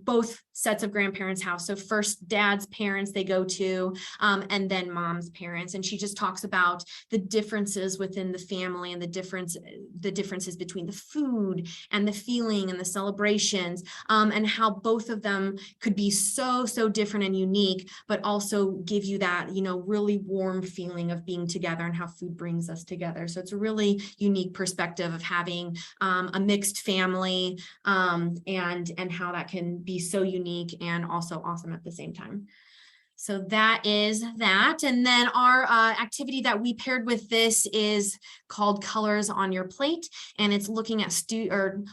both sets of grandparents' house. So first dad's parents they go to, and then mom's parents. And she just talks about the differences within the family and the differences between the food and the feeling and the celebrations, and how both of them could be so different and unique, but also give you that, you know, really warm feeling of being together and how food brings us together. So it's a really unique perspective of having a mixed family, and how that can be so unique and also awesome at the same time. So that is that. And then our activity that we paired with this is called Colors on Your Plate. And it's looking at the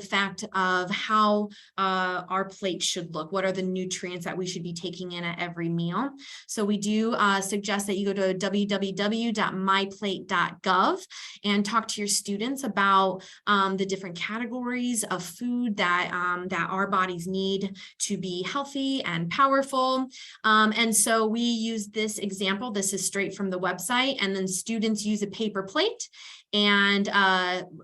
fact of how our plate should look. What are the nutrients that we should be taking in at every meal? So we do suggest that you go to www.myplate.gov and talk to your students about the different categories of food that our bodies need to be healthy and powerful. And so we use this example. This is straight from the website, and then students use a paper plate and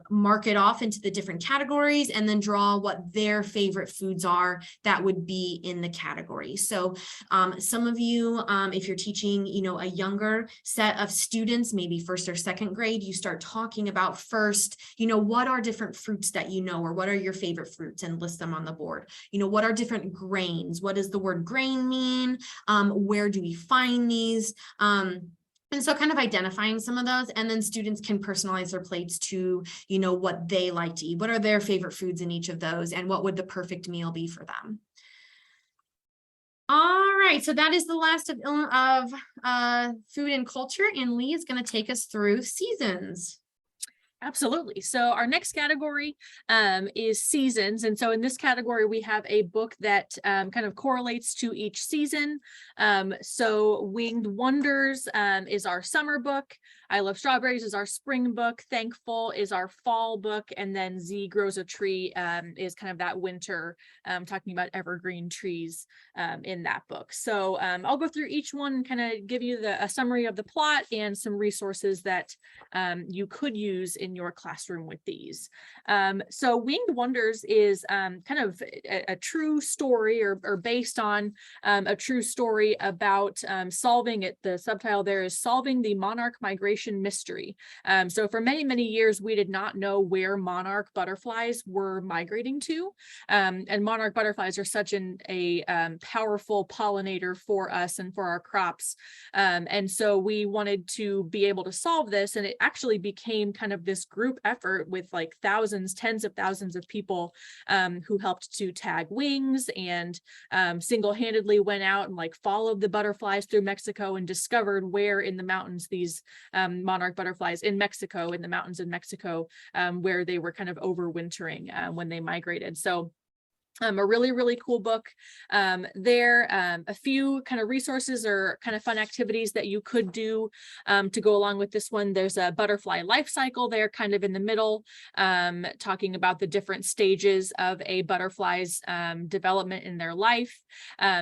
mark it off into the different categories and then draw what their favorite foods are that would be in the category. So some of you, if you're teaching, you know, a younger set of students, maybe first or second grade, you start talking about first, you know, what are different fruits that you know, or what are your favorite fruits, and list them on the board. You know, what are different grains? What does the word grain mean? Where do we find these? And so kind of identifying some of those, and then students can personalize their plates to, you know, what they like to eat. What are their favorite foods in each of those, and what would the perfect meal be for them? All right, so that is the last of food and culture, and Lee is going to take us through seasons. Absolutely. So our next category is seasons. And so in this category, we have a book that kind of correlates to each season. So Winged Wonders is our summer book. I Love Strawberries is our spring book. Thankful is our fall book. And then Z Grows a Tree is kind of that winter, talking about evergreen trees in that book. So I'll go through each one and kind of give you a summary of the plot and some resources that you could use in your classroom with these. So Winged Wonders is kind of a true story, or based on a true story about solving it. The subtitle there is Solving the Monarch Migration Mystery. So for many years, we did not know where monarch butterflies were migrating to. And monarch butterflies are such a powerful pollinator for us and for our crops. And so we wanted to be able to solve this, and it actually became kind of this group effort with like thousands, tens of thousands of people who helped to tag wings and single-handedly went out and like followed the butterflies through Mexico and discovered where in the mountains these monarch butterflies in Mexico, in the mountains in Mexico, where they were kind of overwintering when they migrated. So a really cool book there. A few kind of resources or kind of fun activities that you could do to go along with this one. There's a butterfly life cycle there kind of in the middle, talking about the different stages of a butterfly's development in their life.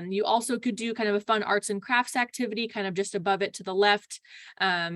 You also could do kind of a fun arts and crafts activity kind of just above it to the left,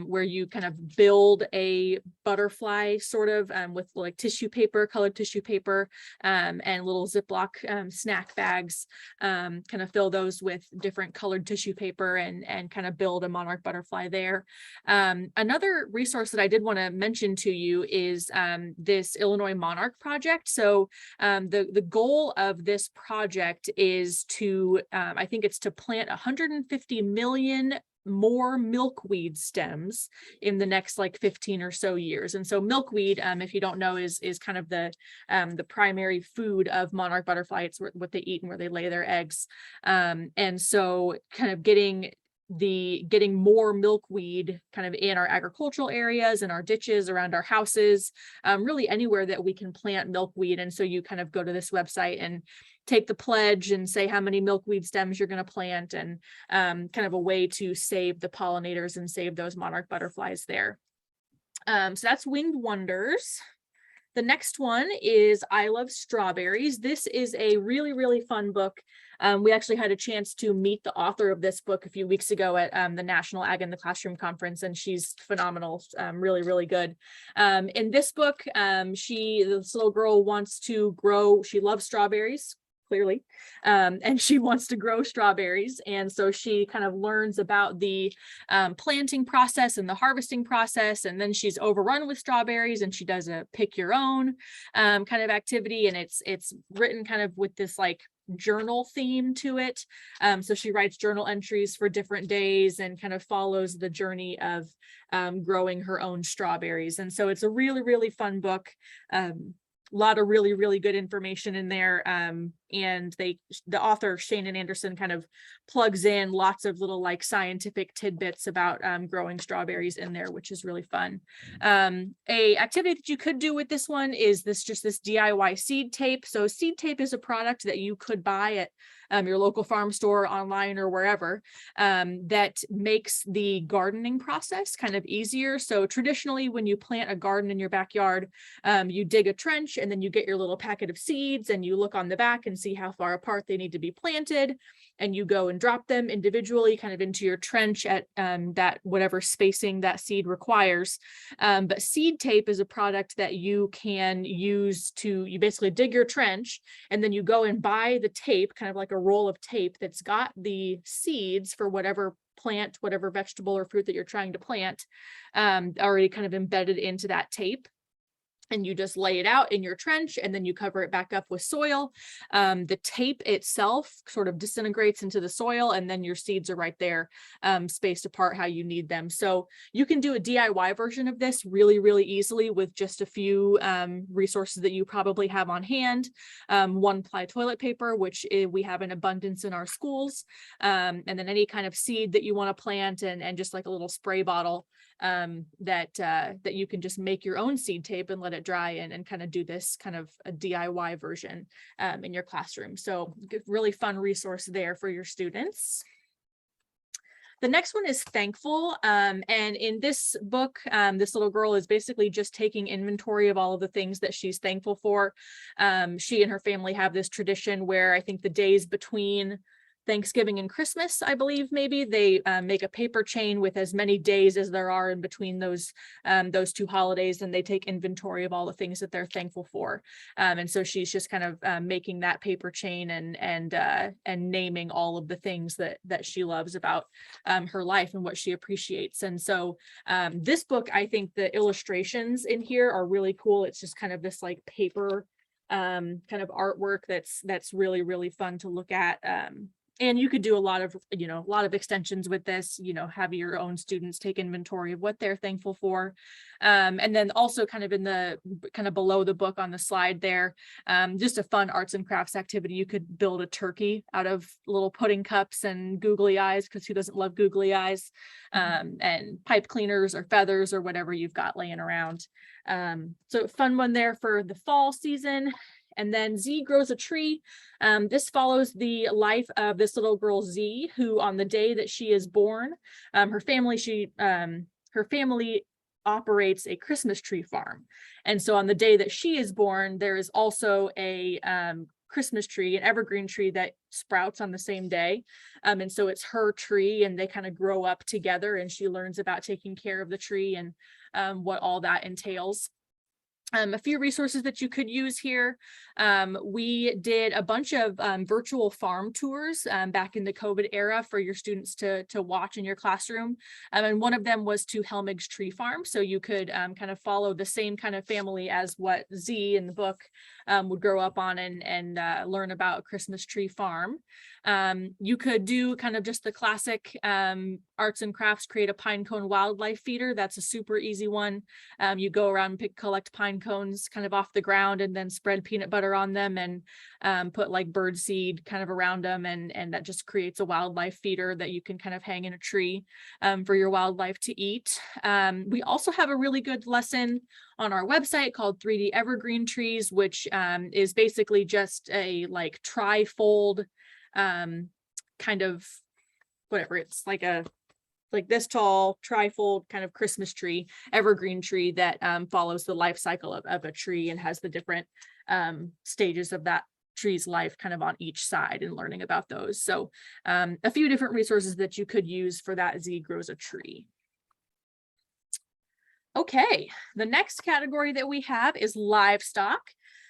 where you kind of build a butterfly sort of with like tissue paper, colored tissue paper, and little Ziploc snack bags, kind of fill those with different colored tissue paper and kind of build a monarch butterfly there. Another resource that I did want to mention to you is this Illinois Monarch Project. So the goal of this project is to, I think it's to plant 150 million more milkweed stems in the next like 15 or so years. And so milkweed, if you don't know, is kind of the primary food of monarch butterfly. It's what they eat and where they lay their eggs. And so kind of getting more milkweed kind of in our agricultural areas and our ditches around our houses, really anywhere that we can plant milkweed. And so you kind of go to this website and take the pledge and say how many milkweed stems you're going to plant, and kind of a way to save the pollinators and save those monarch butterflies there. So that's Winged Wonders. The next one is I Love Strawberries. This is a really, really fun book. We actually had a chance to meet the author of this book a few weeks ago at the National Ag in the Classroom Conference, and she's phenomenal, really, really good. In this book, this little girl wants to grow, she loves strawberries, clearly, and she wants to grow strawberries. And so she kind of learns about the planting process and the harvesting process, and then she's overrun with strawberries and she does a pick your own kind of activity. And it's written kind of with this like journal theme to it. So she writes journal entries for different days and kind of follows the journey of growing her own strawberries. And so it's a really, really fun book. A lot of really, really good information in there. And the author, Shannon Anderson, kind of plugs in lots of little like scientific tidbits about growing strawberries in there, which is really fun. A activity that you could do with this one is this DIY seed tape. So seed tape is a product that you could buy at your local farm store, online, or wherever, that makes the gardening process kind of easier. So traditionally, when you plant a garden in your backyard, you dig a trench and then you get your little packet of seeds and you look on the back and see how far apart they need to be planted. And you go and drop them individually kind of into your trench at that whatever spacing that seed requires. But seed tape is a product that you can use you basically dig your trench and then you go and buy the tape, kind of like a roll of tape that's got the seeds for whatever plant, whatever vegetable or fruit that you're trying to plant, already kind of embedded into that tape. And you just lay it out in your trench and then you cover it back up with soil. The tape itself sort of disintegrates into the soil and then your seeds are right there, spaced apart how you need them. So you can do a DIY version of this really, really easily with just a few resources that you probably have on hand. 1-ply toilet paper, which we have in abundance in our schools. And then any kind of seed that you want to plant and just like a little spray bottle that you can just make your own seed tape and let it dry and kind of do this kind of a DIY version in your classroom. So really fun resource there for your students. The next one is Thankful. And in this book, this little girl is basically just taking inventory of all of the things that she's thankful for. She and her family have this tradition where I think the days between Thanksgiving and Christmas, I believe maybe, they make a paper chain with as many days as there are in between those two holidays, and they take inventory of all the things that they're thankful for. And so she's just kind of making that paper chain and naming all of the things that she loves about her life and what she appreciates. And so this book, I think the illustrations in here are really cool. It's just kind of this like paper kind of artwork that's really, really fun to look at. And you could do a lot of extensions with this, have your own students take inventory of what they're thankful for. And then also kind of below the book on the slide there, just a fun arts and crafts activity. You could build a turkey out of little pudding cups and googly eyes, because who doesn't love googly eyes, and pipe cleaners or feathers or whatever you've got laying around. So fun one there for the fall season. And then Z Grows a Tree. This follows the life of this little girl Z, who on the day that she is born, her family operates a Christmas tree farm. And so on the day that she is born, there is also a Christmas tree, an evergreen tree that sprouts on the same day. And so it's her tree and they kind of grow up together, and she learns about taking care of the tree and what all that entails. A few resources that you could use here. We did a bunch of virtual farm tours back in the COVID era for your students to watch in your classroom. And one of them was to Helmig's Tree Farm. So you could kind of follow the same kind of family as what Z in the book would grow up on and learn about Christmas Tree Farm. You could do kind of just the classic arts and crafts, create a pine cone wildlife feeder. That's a super easy one. You go around and collect pine cones kind of off the ground and then spread peanut butter on them and put like bird seed kind of around them. And that just creates a wildlife feeder that you can kind of hang in a tree for your wildlife to eat. We also have a really good lesson on our website called 3D Evergreen Trees, which is basically just a like tri-fold kind of whatever, it's like this tall trifold kind of Christmas tree, evergreen tree that follows the life cycle of a tree and has the different stages of that tree's life kind of on each side and learning about those. So a few different resources that you could use for that Z Grows a Tree. Okay, the next category that we have is livestock.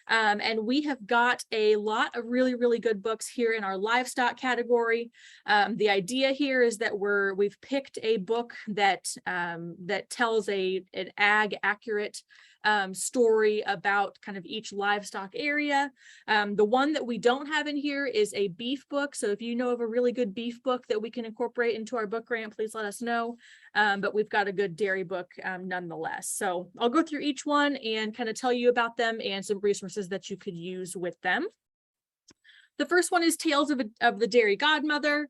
And we have got a lot of really, really good books here in our livestock category. The idea here is that we've picked a book that tells an ag accurate story about kind of each livestock area. The one that we don't have in here is a beef book. So if you know of a really good beef book that we can incorporate into our book grant, please let us know. But we've got a good dairy book nonetheless. So I'll go through each one and kind of tell you about them and some resources that you could use with them. The first one is Tales of the Dairy Godmother.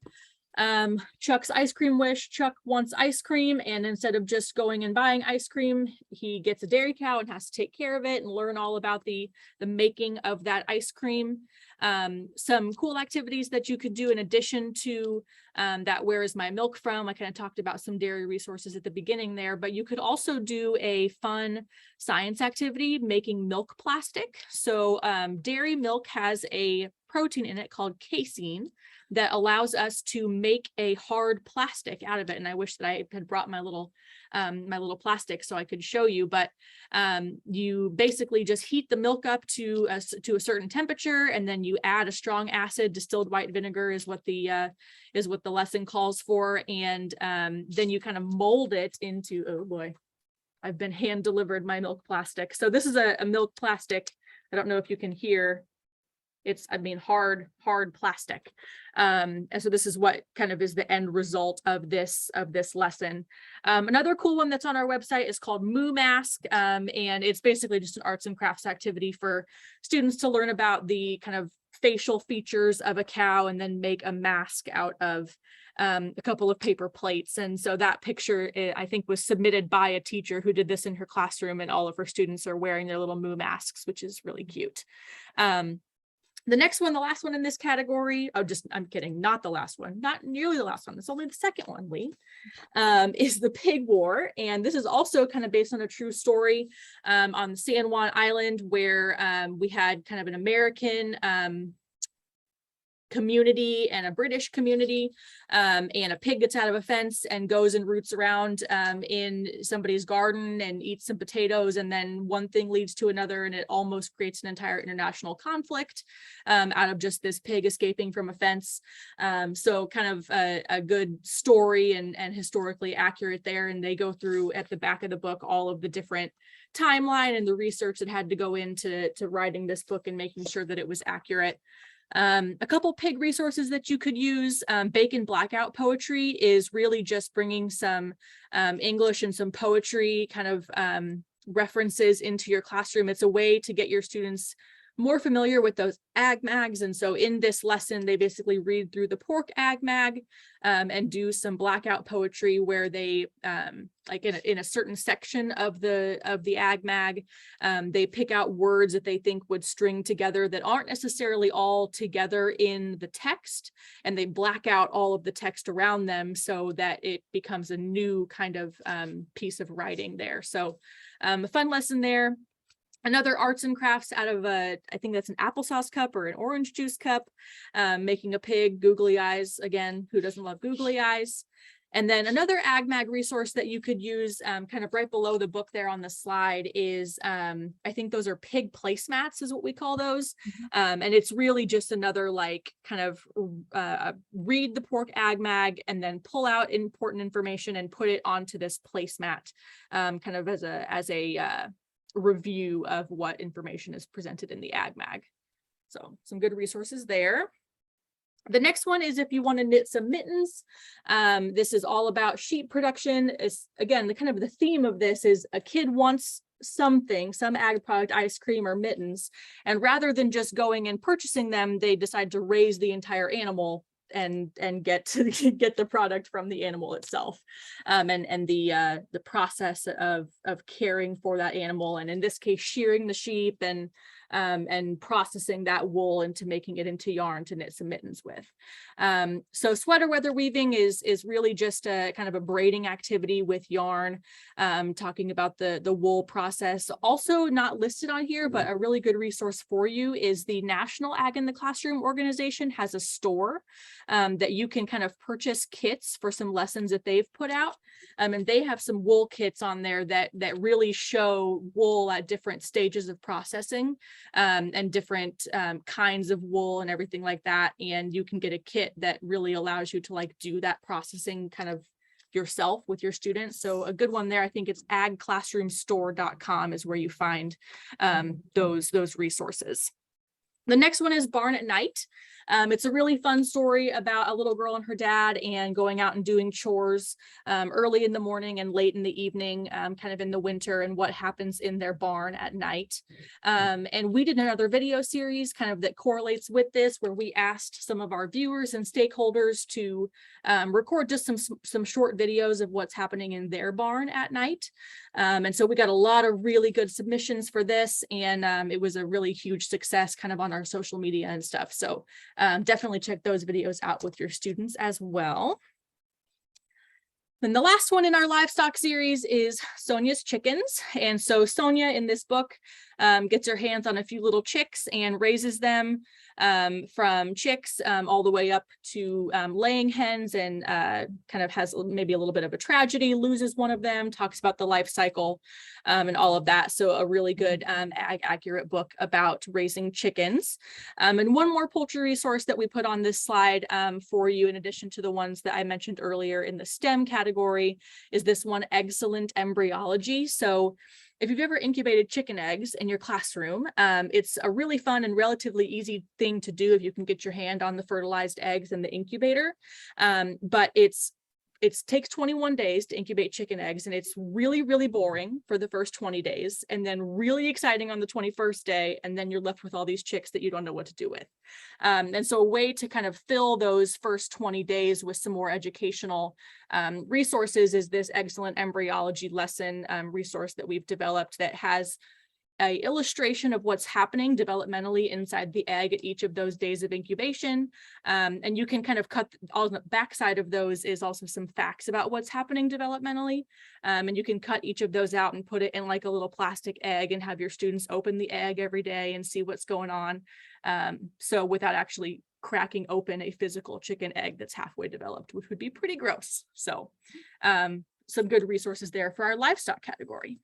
Chuck's ice cream wish. Chuck wants ice cream, and instead of just going and buying ice cream, he gets a dairy cow and has to take care of it and learn all about the making of that ice cream. Some cool activities that you could do in addition to that Where Is My Milk From? I kind of talked about some dairy resources at the beginning there, but you could also do a fun science activity making milk plastic. So dairy milk has a protein in it called casein that allows us to make a hard plastic out of it. And I wish that I had brought my little plastic so I could show you, but you basically just heat the milk up to a certain temperature, and then you add a strong acid. Distilled white vinegar is what the lesson calls for, and then you kind of mold it into, oh boy, I've been hand delivered my milk plastic. So this is a milk plastic. I don't know if you can hear. It's, I mean, hard plastic. And so this is what kind of is the end result of this lesson. Another cool one that's on our website is called Moo Mask. And it's basically just an arts and crafts activity for students to learn about the kind of facial features of a cow and then make a mask out of a couple of paper plates. And so that picture, I think, was submitted by a teacher who did this in her classroom, and all of her students are wearing their little moo masks, which is really cute. The next one, the last one in this category, I'm kidding, not the last one, not nearly the last one. It's only the second one, Lee, is the Pig War. And this is also kind of based on a true story on San Juan Island, where we had kind of an American community and a British community, and a pig gets out of a fence and goes and roots around in somebody's garden and eats some potatoes, and then one thing leads to another, and it almost creates an entire international conflict out of just this pig escaping from a fence. So kind of a good story and historically accurate there, and they go through at the back of the book all of the different timeline and the research that had to go into writing this book and making sure that it was accurate. A couple pig resources that you could use. Bacon Blackout Poetry is really just bringing some English and some poetry kind of references into your classroom. It's a way to get your students more familiar with those ag mags. And so in this lesson, they basically read through the pork ag mag and do some blackout poetry where they, like in a certain section of the ag mag, they pick out words that they think would string together that aren't necessarily all together in the text, and they black out all of the text around them so that it becomes a new kind of piece of writing there. So a fun lesson there. Another arts and crafts out of I think that's an applesauce cup or an orange juice cup, making a pig, googly eyes. Again, who doesn't love googly eyes? And then another AgMag resource that you could use kind of right below the book there on the slide is, I think those are pig placemats is what we call those. And it's really just another like kind of read the pork AgMag and then pull out important information and put it onto this placemat kind of as a review of what information is presented in the AgMag. So some good resources there. The next one is if you want to knit some mittens. This is all about sheep production. Is again, the kind of the theme of this is a kid wants something, some ag product, ice cream or mittens, and rather than just going and purchasing them, they decide to raise the entire animal and get the product from the animal itself, and the process of caring for that animal, and in this case shearing the sheep and processing that wool into making it into yarn to knit some mittens with. So sweater weather weaving is really just a kind of a braiding activity with yarn, talking about the wool process. Also not listed on here, but a really good resource for you is the National Ag in the Classroom organization has a store that you can kind of purchase kits for some lessons that they've put out. And they have some wool kits on there that really show wool at different stages of processing. And different kinds of wool and everything like that. And you can get a kit that really allows you to like do that processing kind of yourself with your students. So a good one there, I think it's agclassroomstore.com is where you find those resources. The next one is Barn at Night. It's a really fun story about a little girl and her dad and going out and doing chores early in the morning and late in the evening, kind of in the winter, and what happens in their barn at night. And we did another video series kind of that correlates with this, where we asked some of our viewers and stakeholders to record just some short videos of what's happening in their barn at night. And so we got a lot of really good submissions for this, and it was a really huge success kind of on our social media and stuff. So definitely check those videos out with your students as well. Then the last one in our livestock series is Sonia's chickens. And so Sonia in this book gets her hands on a few little chicks and raises them from chicks all the way up to laying hens, and kind of has maybe a little bit of a tragedy, loses one of them, talks about the life cycle and all of that. So a really good accurate book about raising chickens. And one more poultry resource that we put on this slide for you, in addition to the ones that I mentioned earlier in the STEM category, is this one, Excellent Embryology. So if you've ever incubated chicken eggs in your classroom, it's a really fun and relatively easy thing to do if you can get your hand on the fertilized eggs in the incubator. But it takes 21 days to incubate chicken eggs, and it's really, really boring for the first 20 days, and then really exciting on the 21st day, and then you're left with all these chicks that you don't know what to do with. And so a way to kind of fill those first 20 days with some more educational resources is this Excellent Embryology lesson resource that we've developed that has an illustration of what's happening developmentally inside the egg at each of those days of incubation. And you can kind of cut on the backside of those is also some facts about what's happening developmentally. And you can cut each of those out and put it in like a little plastic egg and have your students open the egg every day and see what's going on. So without actually cracking open a physical chicken egg that's halfway developed, which would be pretty gross. So some good resources there for our livestock category.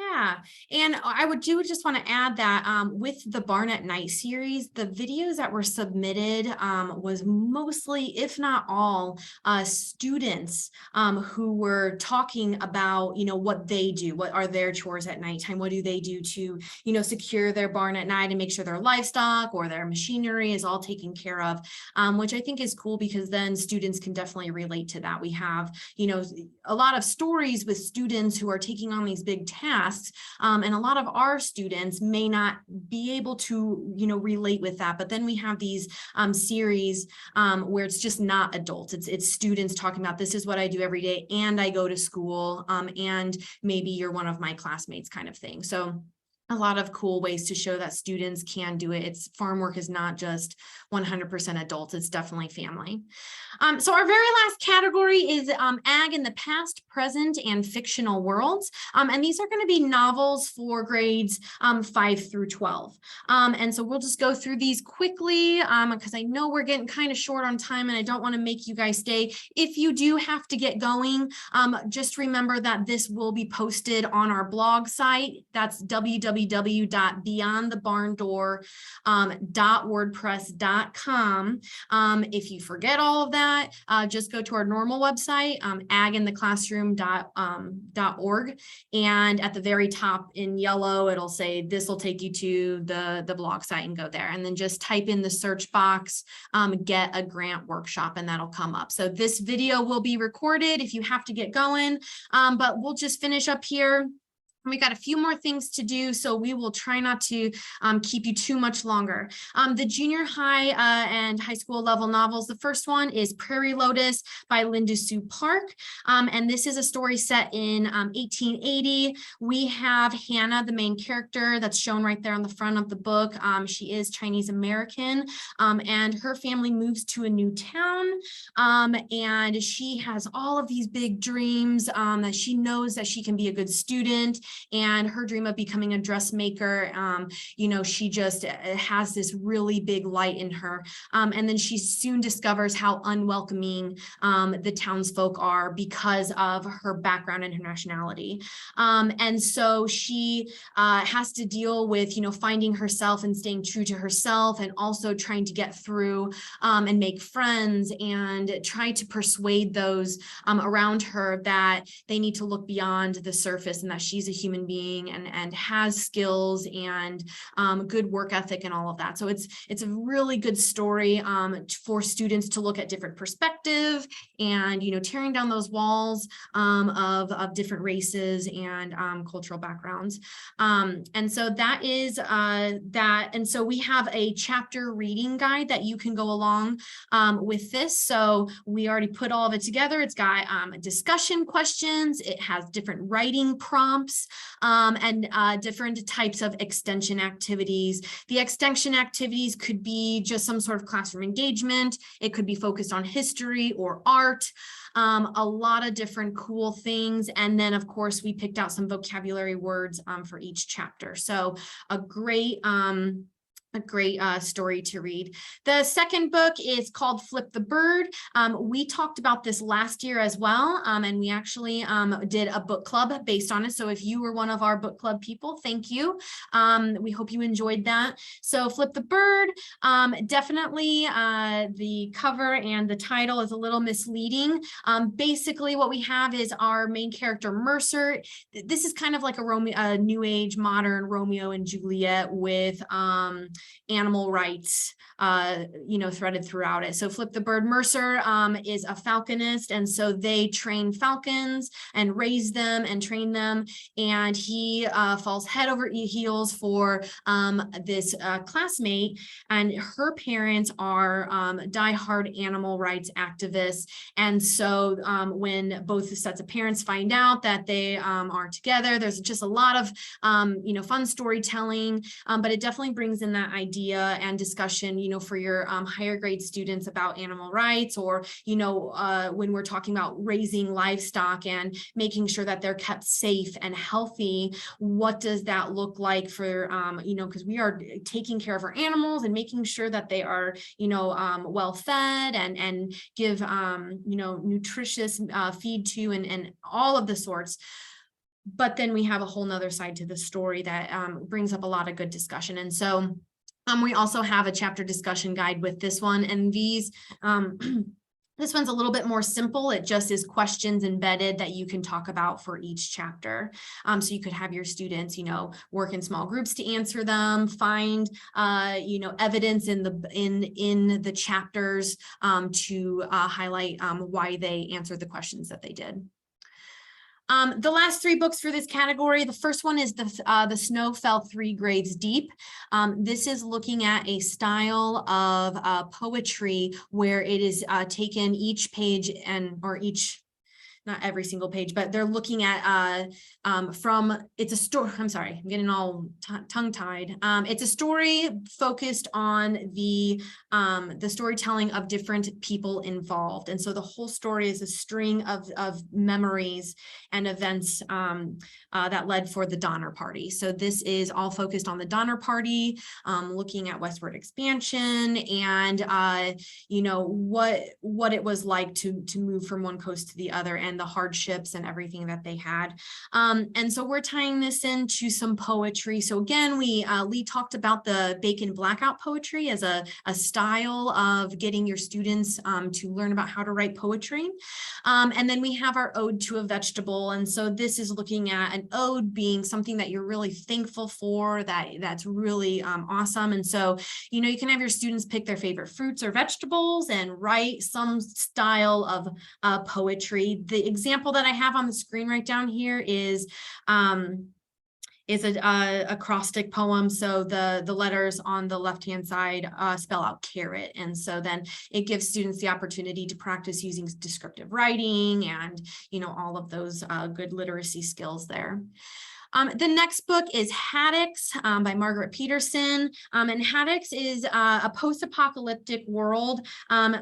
Yeah, and I just want to add that with the Barn at Night series, the videos that were submitted was mostly, if not all, students who were talking about, what they do, what are their chores at nighttime, what do they do to, secure their barn at night and make sure their livestock or their machinery is all taken care of, which I think is cool, because then students can definitely relate to that. We have, a lot of stories with students who are taking on these big tasks. And a lot of our students may not be able to, relate with that. But then we have these series where it's just not adults. It's students talking about, this is what I do every day, and I go to school, and maybe you're one of my classmates kind of thing. So a lot of cool ways to show that students can do it. It's farm work is not just 100% adults, it's definitely family. So our very last category is ag in the past, present, and fictional worlds. And these are going to be novels for grades 5 through 12. And so we'll just go through these quickly because I know we're getting kind of short on time and I don't want to make you guys stay. If you do have to get going, just remember that this will be posted on our blog site. That's www.beyondthebarndoor.wordpress.com. If you forget all of that, just go to our normal website, agintheclassroom.org. And at the very top in yellow, it'll say this will take you to the blog site and go there. And then just type in the search box, get a grant workshop, and that'll come up. So this video will be recorded if you have to get going, but we'll just finish up here. We got a few more things to do, so we will try not to keep you too much longer. The junior high and high school level novels, the first one is Prairie Lotus by Linda Sue Park. And this is a story set in 1880. We have Hannah, the main character, that's shown right there on the front of the book. She is Chinese American, and her family moves to a new town. And she has all of these big dreams that she knows that she can be a good student. And her dream of becoming a dressmaker, she just has this really big light in her. And then she soon discovers how unwelcoming the townsfolk are because of her background and her nationality. And so she has to deal with, finding herself and staying true to herself, and also trying to get through and make friends and try to persuade those around her that they need to look beyond the surface and that she's a human being and has skills and good work ethic and all of that. So it's a really good story for students to look at different perspective and tearing down those walls of different races and cultural backgrounds. And so that is that. And so we have a chapter reading guide that you can go along with this. So we already put all of it together. It's got discussion questions. It has different writing prompts and different types of extension activities. The extension activities could be just some sort of classroom engagement. It could be focused on history or art. A lot of different cool things. And then, of course, we picked out some vocabulary words for each chapter. So a great story to read. The second book is called Flip the Bird. We talked about this last year as well, and we actually did a book club based on it. So if you were one of our book club people, thank you. We hope you enjoyed that. So Flip the Bird, definitely the cover and the title is a little misleading. Basically what we have is our main character, Mercer. This is kind of like a new age modern Romeo and Juliet with animal rights, threaded throughout it. So Flip the Bird, Mercer is a falconist, and so they train falcons and raise them and train them. And he falls head over heels for this classmate, and her parents are diehard animal rights activists. And so when both sets of parents find out that they are together, there's just a lot of fun storytelling, but it definitely brings in that idea and discussion, for your higher grade students about animal rights, or, when we're talking about raising livestock and making sure that they're kept safe and healthy, what does that look like for, because we are taking care of our animals and making sure that they are, well fed and give, nutritious feed to and all of the sorts. But then we have a whole nother side to the story that brings up a lot of good discussion. And so we also have a chapter discussion guide with this one, and these, this one's a little bit more simple. It just is questions embedded that you can talk about for each chapter. So you could have your students, work in small groups to answer them, find, evidence in the chapters to highlight why they answered the questions that they did. The last three books for this category, the first one is The Snow Fell 3 Grades Deep. This is looking at a style of poetry where it is taken each page not every single page, but they're looking at it's a story. I'm sorry, I'm getting all tongue-tied. It's a story focused on the storytelling of different people involved. And so the whole story is a string of memories and events that led for the Donner Party. So this is all focused on the Donner Party, looking at westward expansion and what it was like to move from one coast to the other and the hardships and everything that they had. And so we're tying this into some poetry. So again, Lee talked about the Bacon Blackout poetry as a style of getting your students to learn about how to write poetry. And then we have our Ode to a Vegetable. And so this is looking at an ode being something that you're really thankful for, that's really awesome. And so, you can have your students pick their favorite fruits or vegetables and write some style of poetry. The example that I have on the screen right down here is a acrostic poem. So the letters on the left-hand side spell out carrot. And so then it gives students the opportunity to practice using descriptive writing and, all of those good literacy skills there. The next book is Haddix by Margaret Peterson. And Haddix is a post-apocalyptic world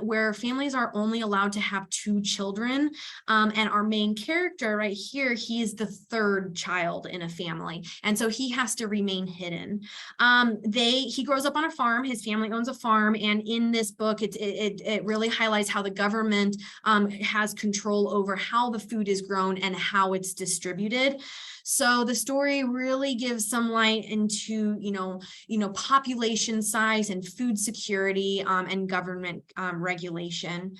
where families are only allowed to have 2 children. And our main character right here, he is the 3rd child in a family. And so he has to remain hidden. He grows up on a farm. His family owns a farm. And in this book, it really highlights how the government has control over how the food is grown and how it's distributed. So the story really gives some light into, population size and food security and government regulation.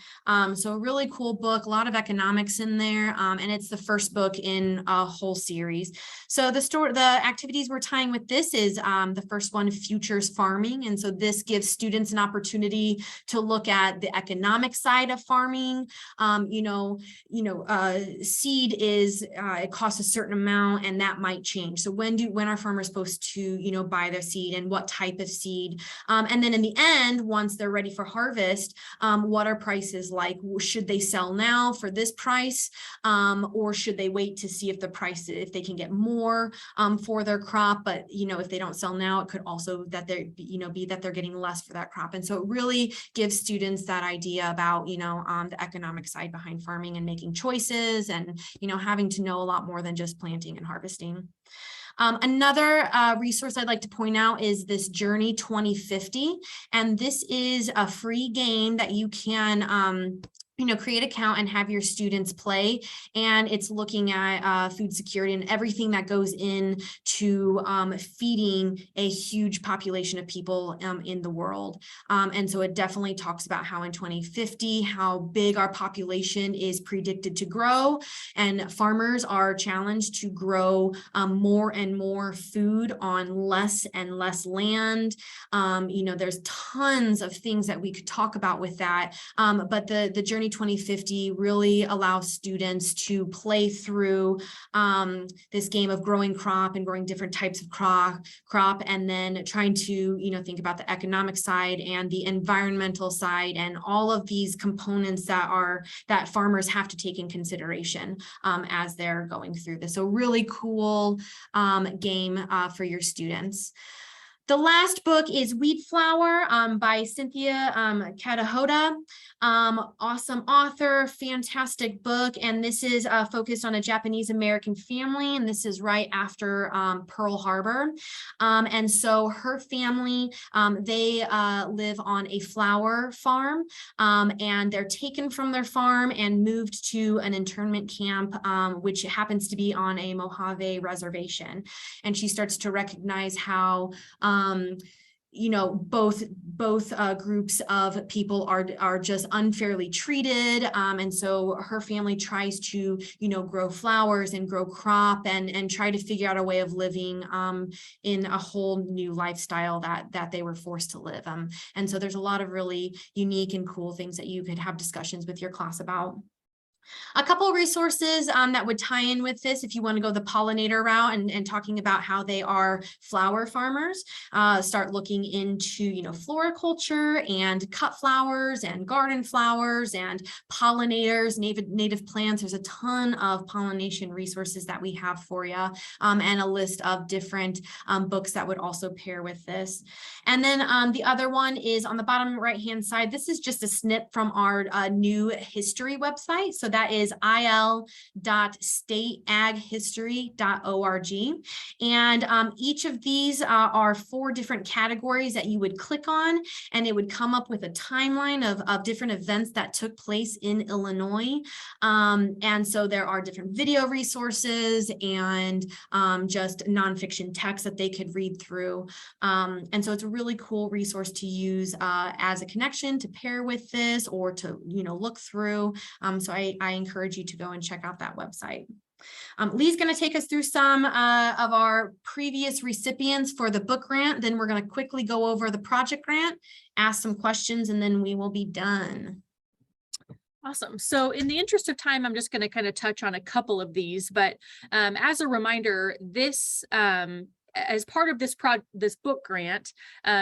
So a really cool book, a lot of economics in there, and it's the first book in a whole series. So the activities we're tying with this is the first one, Futures Farming. And so this gives students an opportunity to look at the economic side of farming. Seed is, it costs a certain amount, and that might change. So when are farmers supposed to, buy their seed and what type of seed? And then in the end, once they're ready for harvest, what are prices like? Should they sell now for this price? Or should they wait to see if they can get more for their crop? But, if they don't sell now, it could also be that they're getting less for that crop. And so it really gives students that idea about, the economic side behind farming and making choices and, having to know a lot more than just planting and harvesting. Another resource I'd like to point out is this Journey 2050. And this is a free game that you can create an account and have your students play. And it's looking at food security and everything that goes in to feeding a huge population of people in the world. And so it definitely talks about how in 2050, how big our population is predicted to grow. And farmers are challenged to grow more and more food on less and less land. There's tons of things that we could talk about with that. But the Journey 2050 really allows students to play through this game of growing crop and growing different types of crop, and then trying to think about the economic side and the environmental side and all of these components that farmers have to take in consideration as they're going through this. So really cool game for your students. The last book is Wheat Flour by Cynthia Katahoda. Awesome author, fantastic book. And this is focused on a Japanese American family. And this is right after Pearl Harbor. And so her family, they live on a flour farm, and they're taken from their farm and moved to an internment camp, which happens to be on a Mojave reservation. And she starts to recognize how both groups of people are just unfairly treated. And so her family tries to, grow flowers and grow crop and try to figure out a way of living in a whole new lifestyle that they were forced to live. And so there's a lot of really unique and cool things that you could have discussions with your class about. A couple resources that would tie in with this if you want to go the pollinator route and talking about how they are flower farmers. Start looking into, floriculture and cut flowers and garden flowers and pollinators, native plants. There's a ton of pollination resources that we have for you, and a list of different books that would also pair with this. And then the other one is on the bottom right-hand side. This is just a snip from our new history website. So that is il.stateaghistory.org. And each of these are 4 different categories that you would click on, and it would come up with a timeline of different events that took place in Illinois. And so there are different video resources and just nonfiction text that they could read through. And so it's a really cool resource to use as a connection to pair with this or to, look through. So I encourage you to go and check out that website. Lee's going to take us through some of our previous recipients for the book grant. Then we're going to quickly go over the project grant, ask some questions, and then we will be done. Awesome. So in the interest of time, I'm just going to kind of touch on a couple of these, but as a reminder, this as part of this book grant,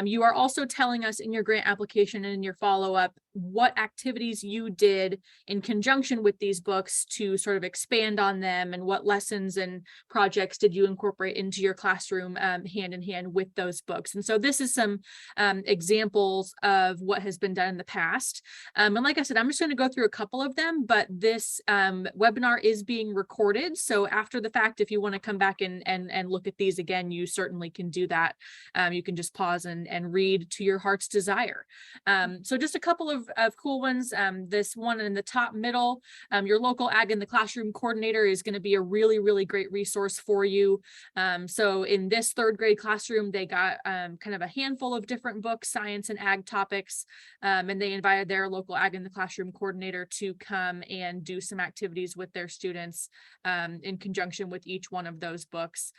you are also telling us in your grant application and in your follow-up what activities you did in conjunction with these books to sort of expand on them, and what lessons and projects did you incorporate into your classroom hand in hand with those books. And so this is some examples of what has been done in the past. And like I said, I'm just going to go through a couple of them, but this webinar is being recorded. So after the fact, if you want to come back and look at these again, you certainly can do that. You can just pause and read to your heart's desire. So just a couple of cool ones. This one in the top middle, your local Ag in the Classroom coordinator is going to be a really, really great resource for you. So in this 3rd grade classroom, they got kind of a handful of different books, science and ag topics, and they invited their local Ag in the Classroom coordinator to come and do some activities with their students in conjunction with each one of those books.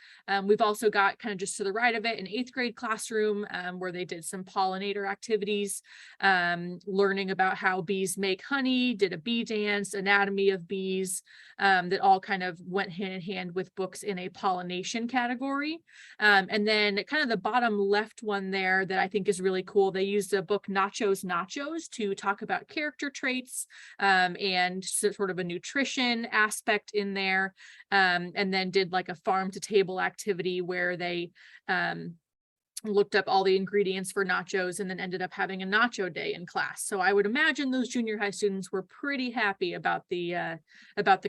We've also got kind of just to the right of it, an 8th grade classroom where they did some pollinator activities, learning about how bees make honey, did a bee dance, anatomy of bees, that all kind of went hand in hand with books in a pollination category. And then kind of the bottom left one there that I think is really cool, they used the book Nachos to talk about character traits and sort of a nutrition aspect in there, and then did like a farm to table activity where they looked up all the ingredients for nachos and then ended up having a nacho day in class. So I would imagine those junior high students were pretty happy about the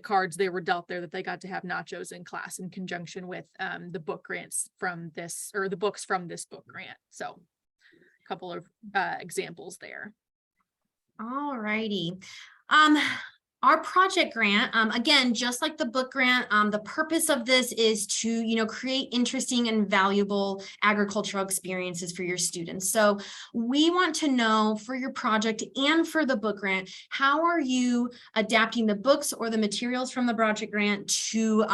cards they were dealt there, that they got to have nachos in class in conjunction with the book grants from this, or the books from this book grant. So a couple of examples there. All righty. Our project grant, again, just like the book grant, the purpose of this is to, create interesting and valuable agricultural experiences for your students. So we want to know for your project and for the book grant, how are you adapting the books or the materials from the project grant to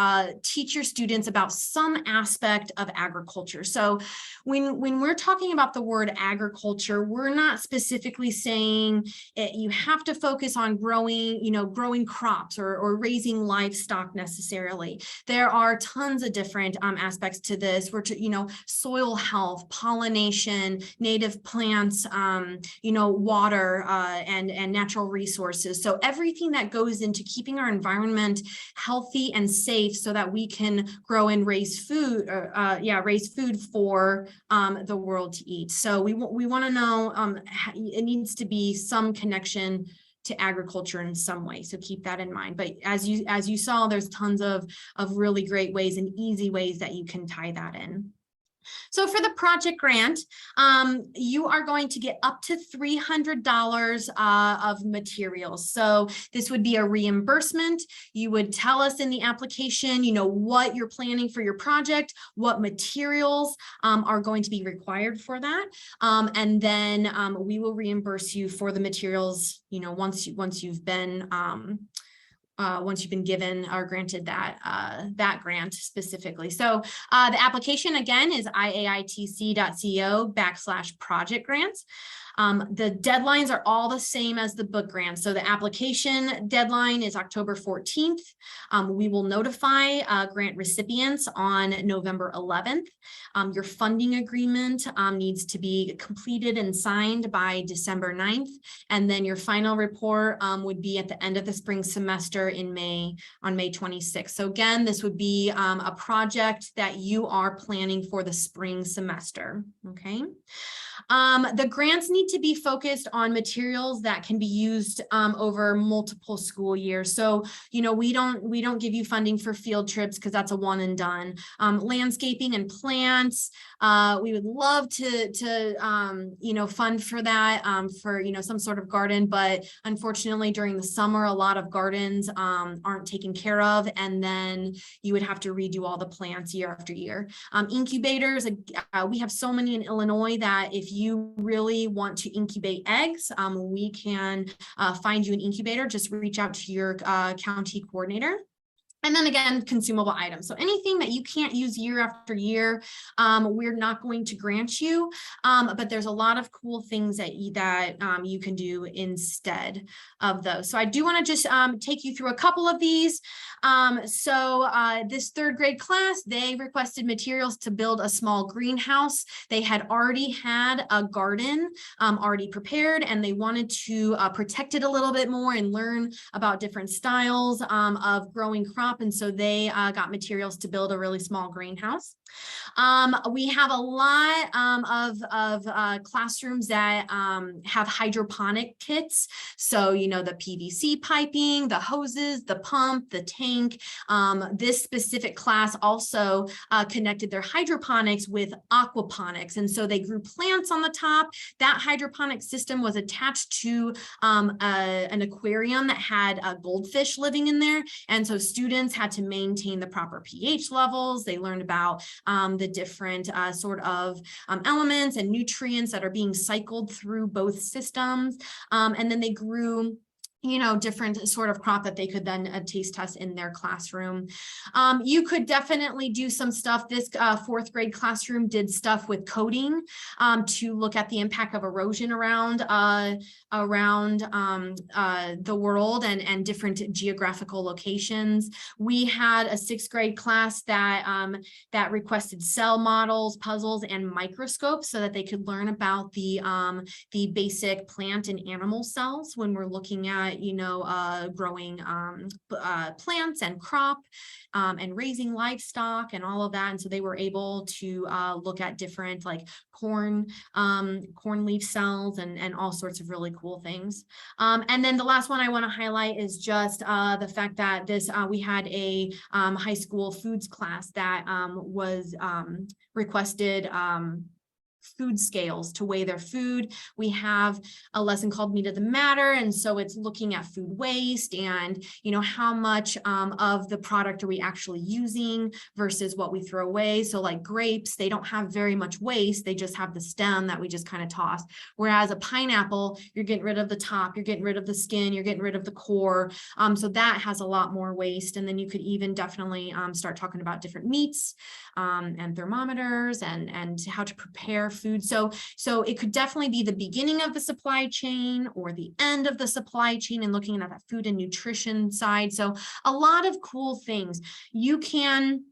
teach your students about some aspect of agriculture? So when we're talking about the word agriculture, we're not specifically saying you have to focus on growing crops or raising livestock necessarily. There are tons of different aspects to this. Soil health, pollination, native plants, water and natural resources. So everything that goes into keeping our environment healthy and safe so that we can grow and raise food, raise food for the world to eat. So we want to know it needs to be some connection to agriculture in some way. So keep that in mind. But as you saw, there's tons of really great ways and easy ways that you can tie that in. So for the project grant, you are going to get up to $300 of materials. So this would be a reimbursement. You would tell us in the application, what you're planning for your project, what materials are going to be required for that. And then we will reimburse you for the materials, once you've been given or granted that grant specifically. So the application again is iaitc.co/project grants. The deadlines are all the same as the book grant. So the application deadline is October 14th. We will notify grant recipients on November 11th. Your funding agreement needs to be completed and signed by December 9th. And then your final report would be at the end of the spring semester in May, on May 26th. So again, this would be a project that you are planning for the spring semester, okay? The grants need to be focused on materials that can be used over multiple school years. So, you know, we don't give you funding for field trips because that's a one and done. Landscaping and plants, we would love to you know, fund for that, for, you know, some sort of garden, but unfortunately during the summer, a lot of gardens aren't taken care of, and then you would have to redo all the plants year after year. Incubators, we have so many in Illinois that if you really want to incubate eggs, we can find you an incubator. Just reach out to your county coordinator. And then again, consumable items. So anything that you can't use year after year, we're not going to grant you. But there's a lot of cool things that you can do instead of those. So I do want to just take you through a couple of these. This third grade class, they requested materials to build a small greenhouse. They had already had a garden already prepared, and they wanted to protect it a little bit more and learn about different styles of growing crops. And so they got materials to build a really small greenhouse. We have a lot of classrooms that have hydroponic kits. So, you know, the PVC piping, the hoses, the pump, the tank. This specific class also connected their hydroponics with aquaponics. And so they grew plants on the top. That hydroponic system was attached to an aquarium that had a goldfish living in there. And so students had to maintain the proper pH levels. They learned about the different sort of elements and nutrients that are being cycled through both systems. And then they grew, you know, different sort of crop that they could then taste test in their classroom. You could definitely do some stuff. This fourth grade classroom did stuff with coding to look at the impact of erosion around the world and different geographical locations. We had a sixth grade class that requested cell models, puzzles, and microscopes so that they could learn about the basic plant and animal cells when we're looking at, you know, growing plants and crop and raising livestock and all of that. And so they were able to look at different like corn leaf cells and all sorts of really cool things. And then the last one I want to highlight is just the fact that we had a high school foods class that was requested food scales to weigh their food. We have a lesson called Meat of the Matter, and so it's looking at food waste and, you know, how much of the product are we actually using versus what we throw away. So like grapes, they don't have very much waste, they just have the stem that we just kind of toss. Whereas a pineapple, you're getting rid of the top, you're getting rid of the skin, you're getting rid of the core. So that has a lot more waste. And then you could even definitely start talking about different meats and thermometers and how to prepare food. So it could definitely be the beginning of the supply chain or the end of the supply chain and looking at that food and nutrition side. So a lot of cool things. You can,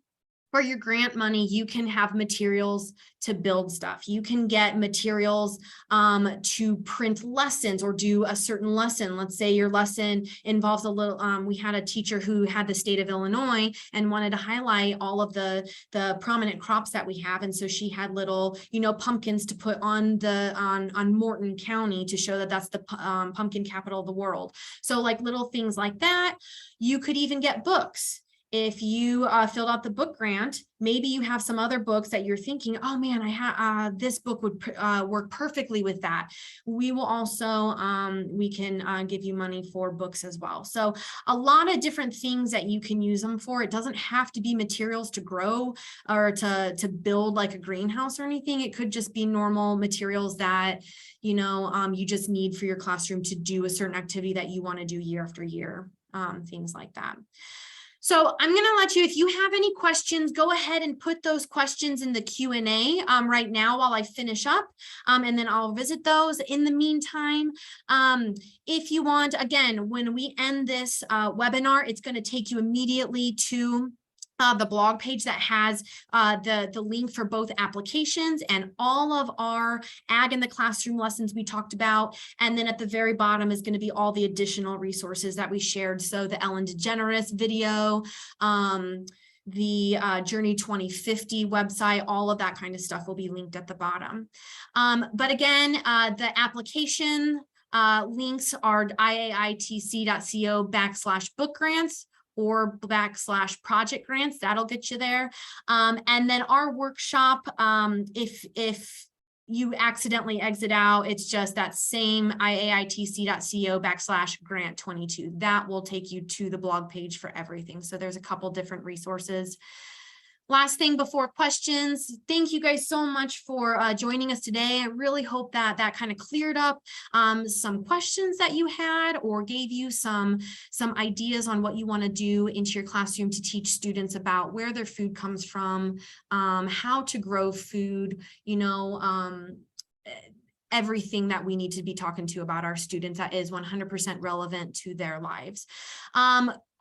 for your grant money, you can have materials to build stuff. You can get materials to print lessons or do a certain lesson. Let's say your lesson involves a little, we had a teacher who had the state of Illinois and wanted to highlight all of the prominent crops that we have. And so she had little, you know, pumpkins to put on on Morton County to show that that's the pumpkin capital of the world. So like little things like that. You could even get books. If you filled out the book grant, maybe you have some other books that you're thinking, oh man, I have this book would work perfectly with that. We will also, we can give you money for books as well. So a lot of different things that you can use them for. It doesn't have to be materials to grow or to build like a greenhouse or anything. It could just be normal materials that, you know, you just need for your classroom to do a certain activity that you want to do year after year, things like that. So I'm going to let you, if you have any questions, go ahead and put those questions in the Q&A right now while I finish up, and then I'll visit those. In the meantime, if you want, again, when we end this webinar, it's going to take you immediately to the blog page that has the link for both applications and all of our Ag in the Classroom lessons we talked about. And then at the very bottom is going to be all the additional resources that we shared. So the Ellen DeGeneres video, the Journey 2050 website, all of that kind of stuff will be linked at the bottom. But again, the application links are iaitc.co/book grants or /project grants. That'll get you there. And then our workshop, if you accidentally exit out, it's just that same iaitc.co/grant22. That will take you to the blog page for everything. So there's a couple different resources. Last thing before questions, thank you guys so much for joining us today. I really hope that that kind of cleared up some questions that you had or gave you some ideas on what you want to do into your classroom to teach students about where their food comes from, how to grow food, you know, everything that we need to be talking to about our students that is 100% relevant to their lives.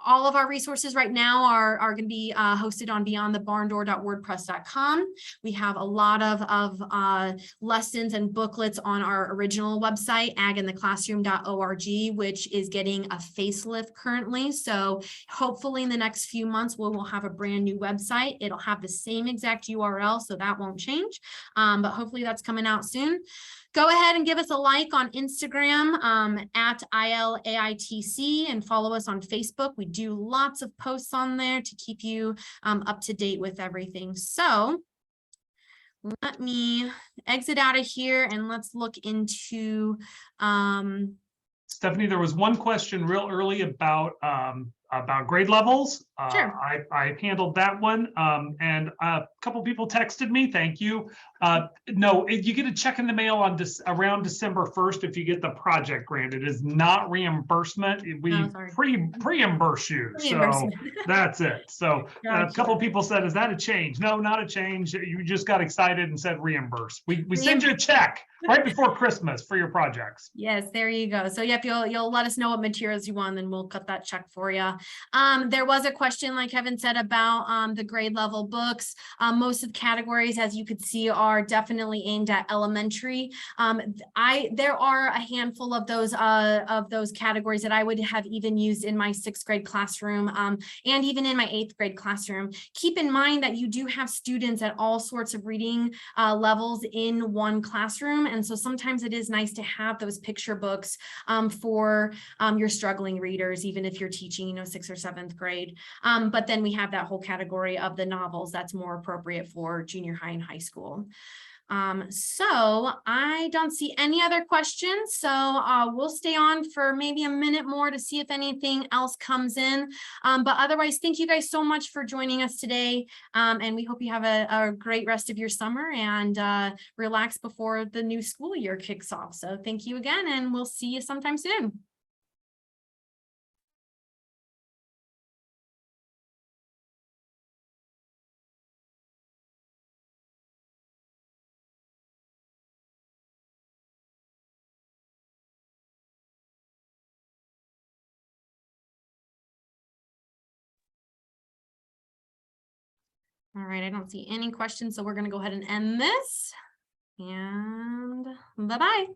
All of our resources right now are going to be hosted on beyondthebarndoor.wordpress.com. We have a lot of lessons and booklets on our original website, agintheclassroom.org, which is getting a facelift currently. So hopefully in the next few months, we will have a brand new website. It'll have the same exact URL, so that won't change. But hopefully that's coming out soon. Go ahead and give us a like on Instagram at ILAITC and follow us on Facebook. We do lots of posts on there to keep you up to date with everything. So let me exit out of here and let's look into Stephanie, there was one question real early about grade levels. Sure. I handled that one, and a couple people texted me. Thank you. No, you get a check in the mail on around December 1st if you get the project grant. It is not reimbursement. We pre-reimburse you, so that's it. So a couple people said, "Is that a change?" No, not a change. You just got excited and said reimburse. We send you a check right before Christmas for your projects. Yes, there you go. So yep, you'll let us know what materials you want, and we'll cut that check for you. There was a question, like Kevin said, about the grade level books. Most of the categories, as you could see, are definitely aimed at elementary. There are a handful of those categories that I would have even used in my 6th grade classroom and even in my 8th grade classroom. Keep in mind that you do have students at all sorts of reading levels in one classroom, and so sometimes it is nice to have those picture books for your struggling readers, even if you're teaching, you know, 6th or 7th grade. But then we have that whole category of the novels that's more appropriate for junior high and high school. So I don't see any other questions. So we'll stay on for maybe a minute more to see if anything else comes in. But otherwise, thank you guys so much for joining us today. And we hope you have a great rest of your summer and relax before the new school year kicks off. So thank you again, and we'll see you sometime soon. All right, I don't see any questions, so we're going to go ahead and end this. And bye-bye.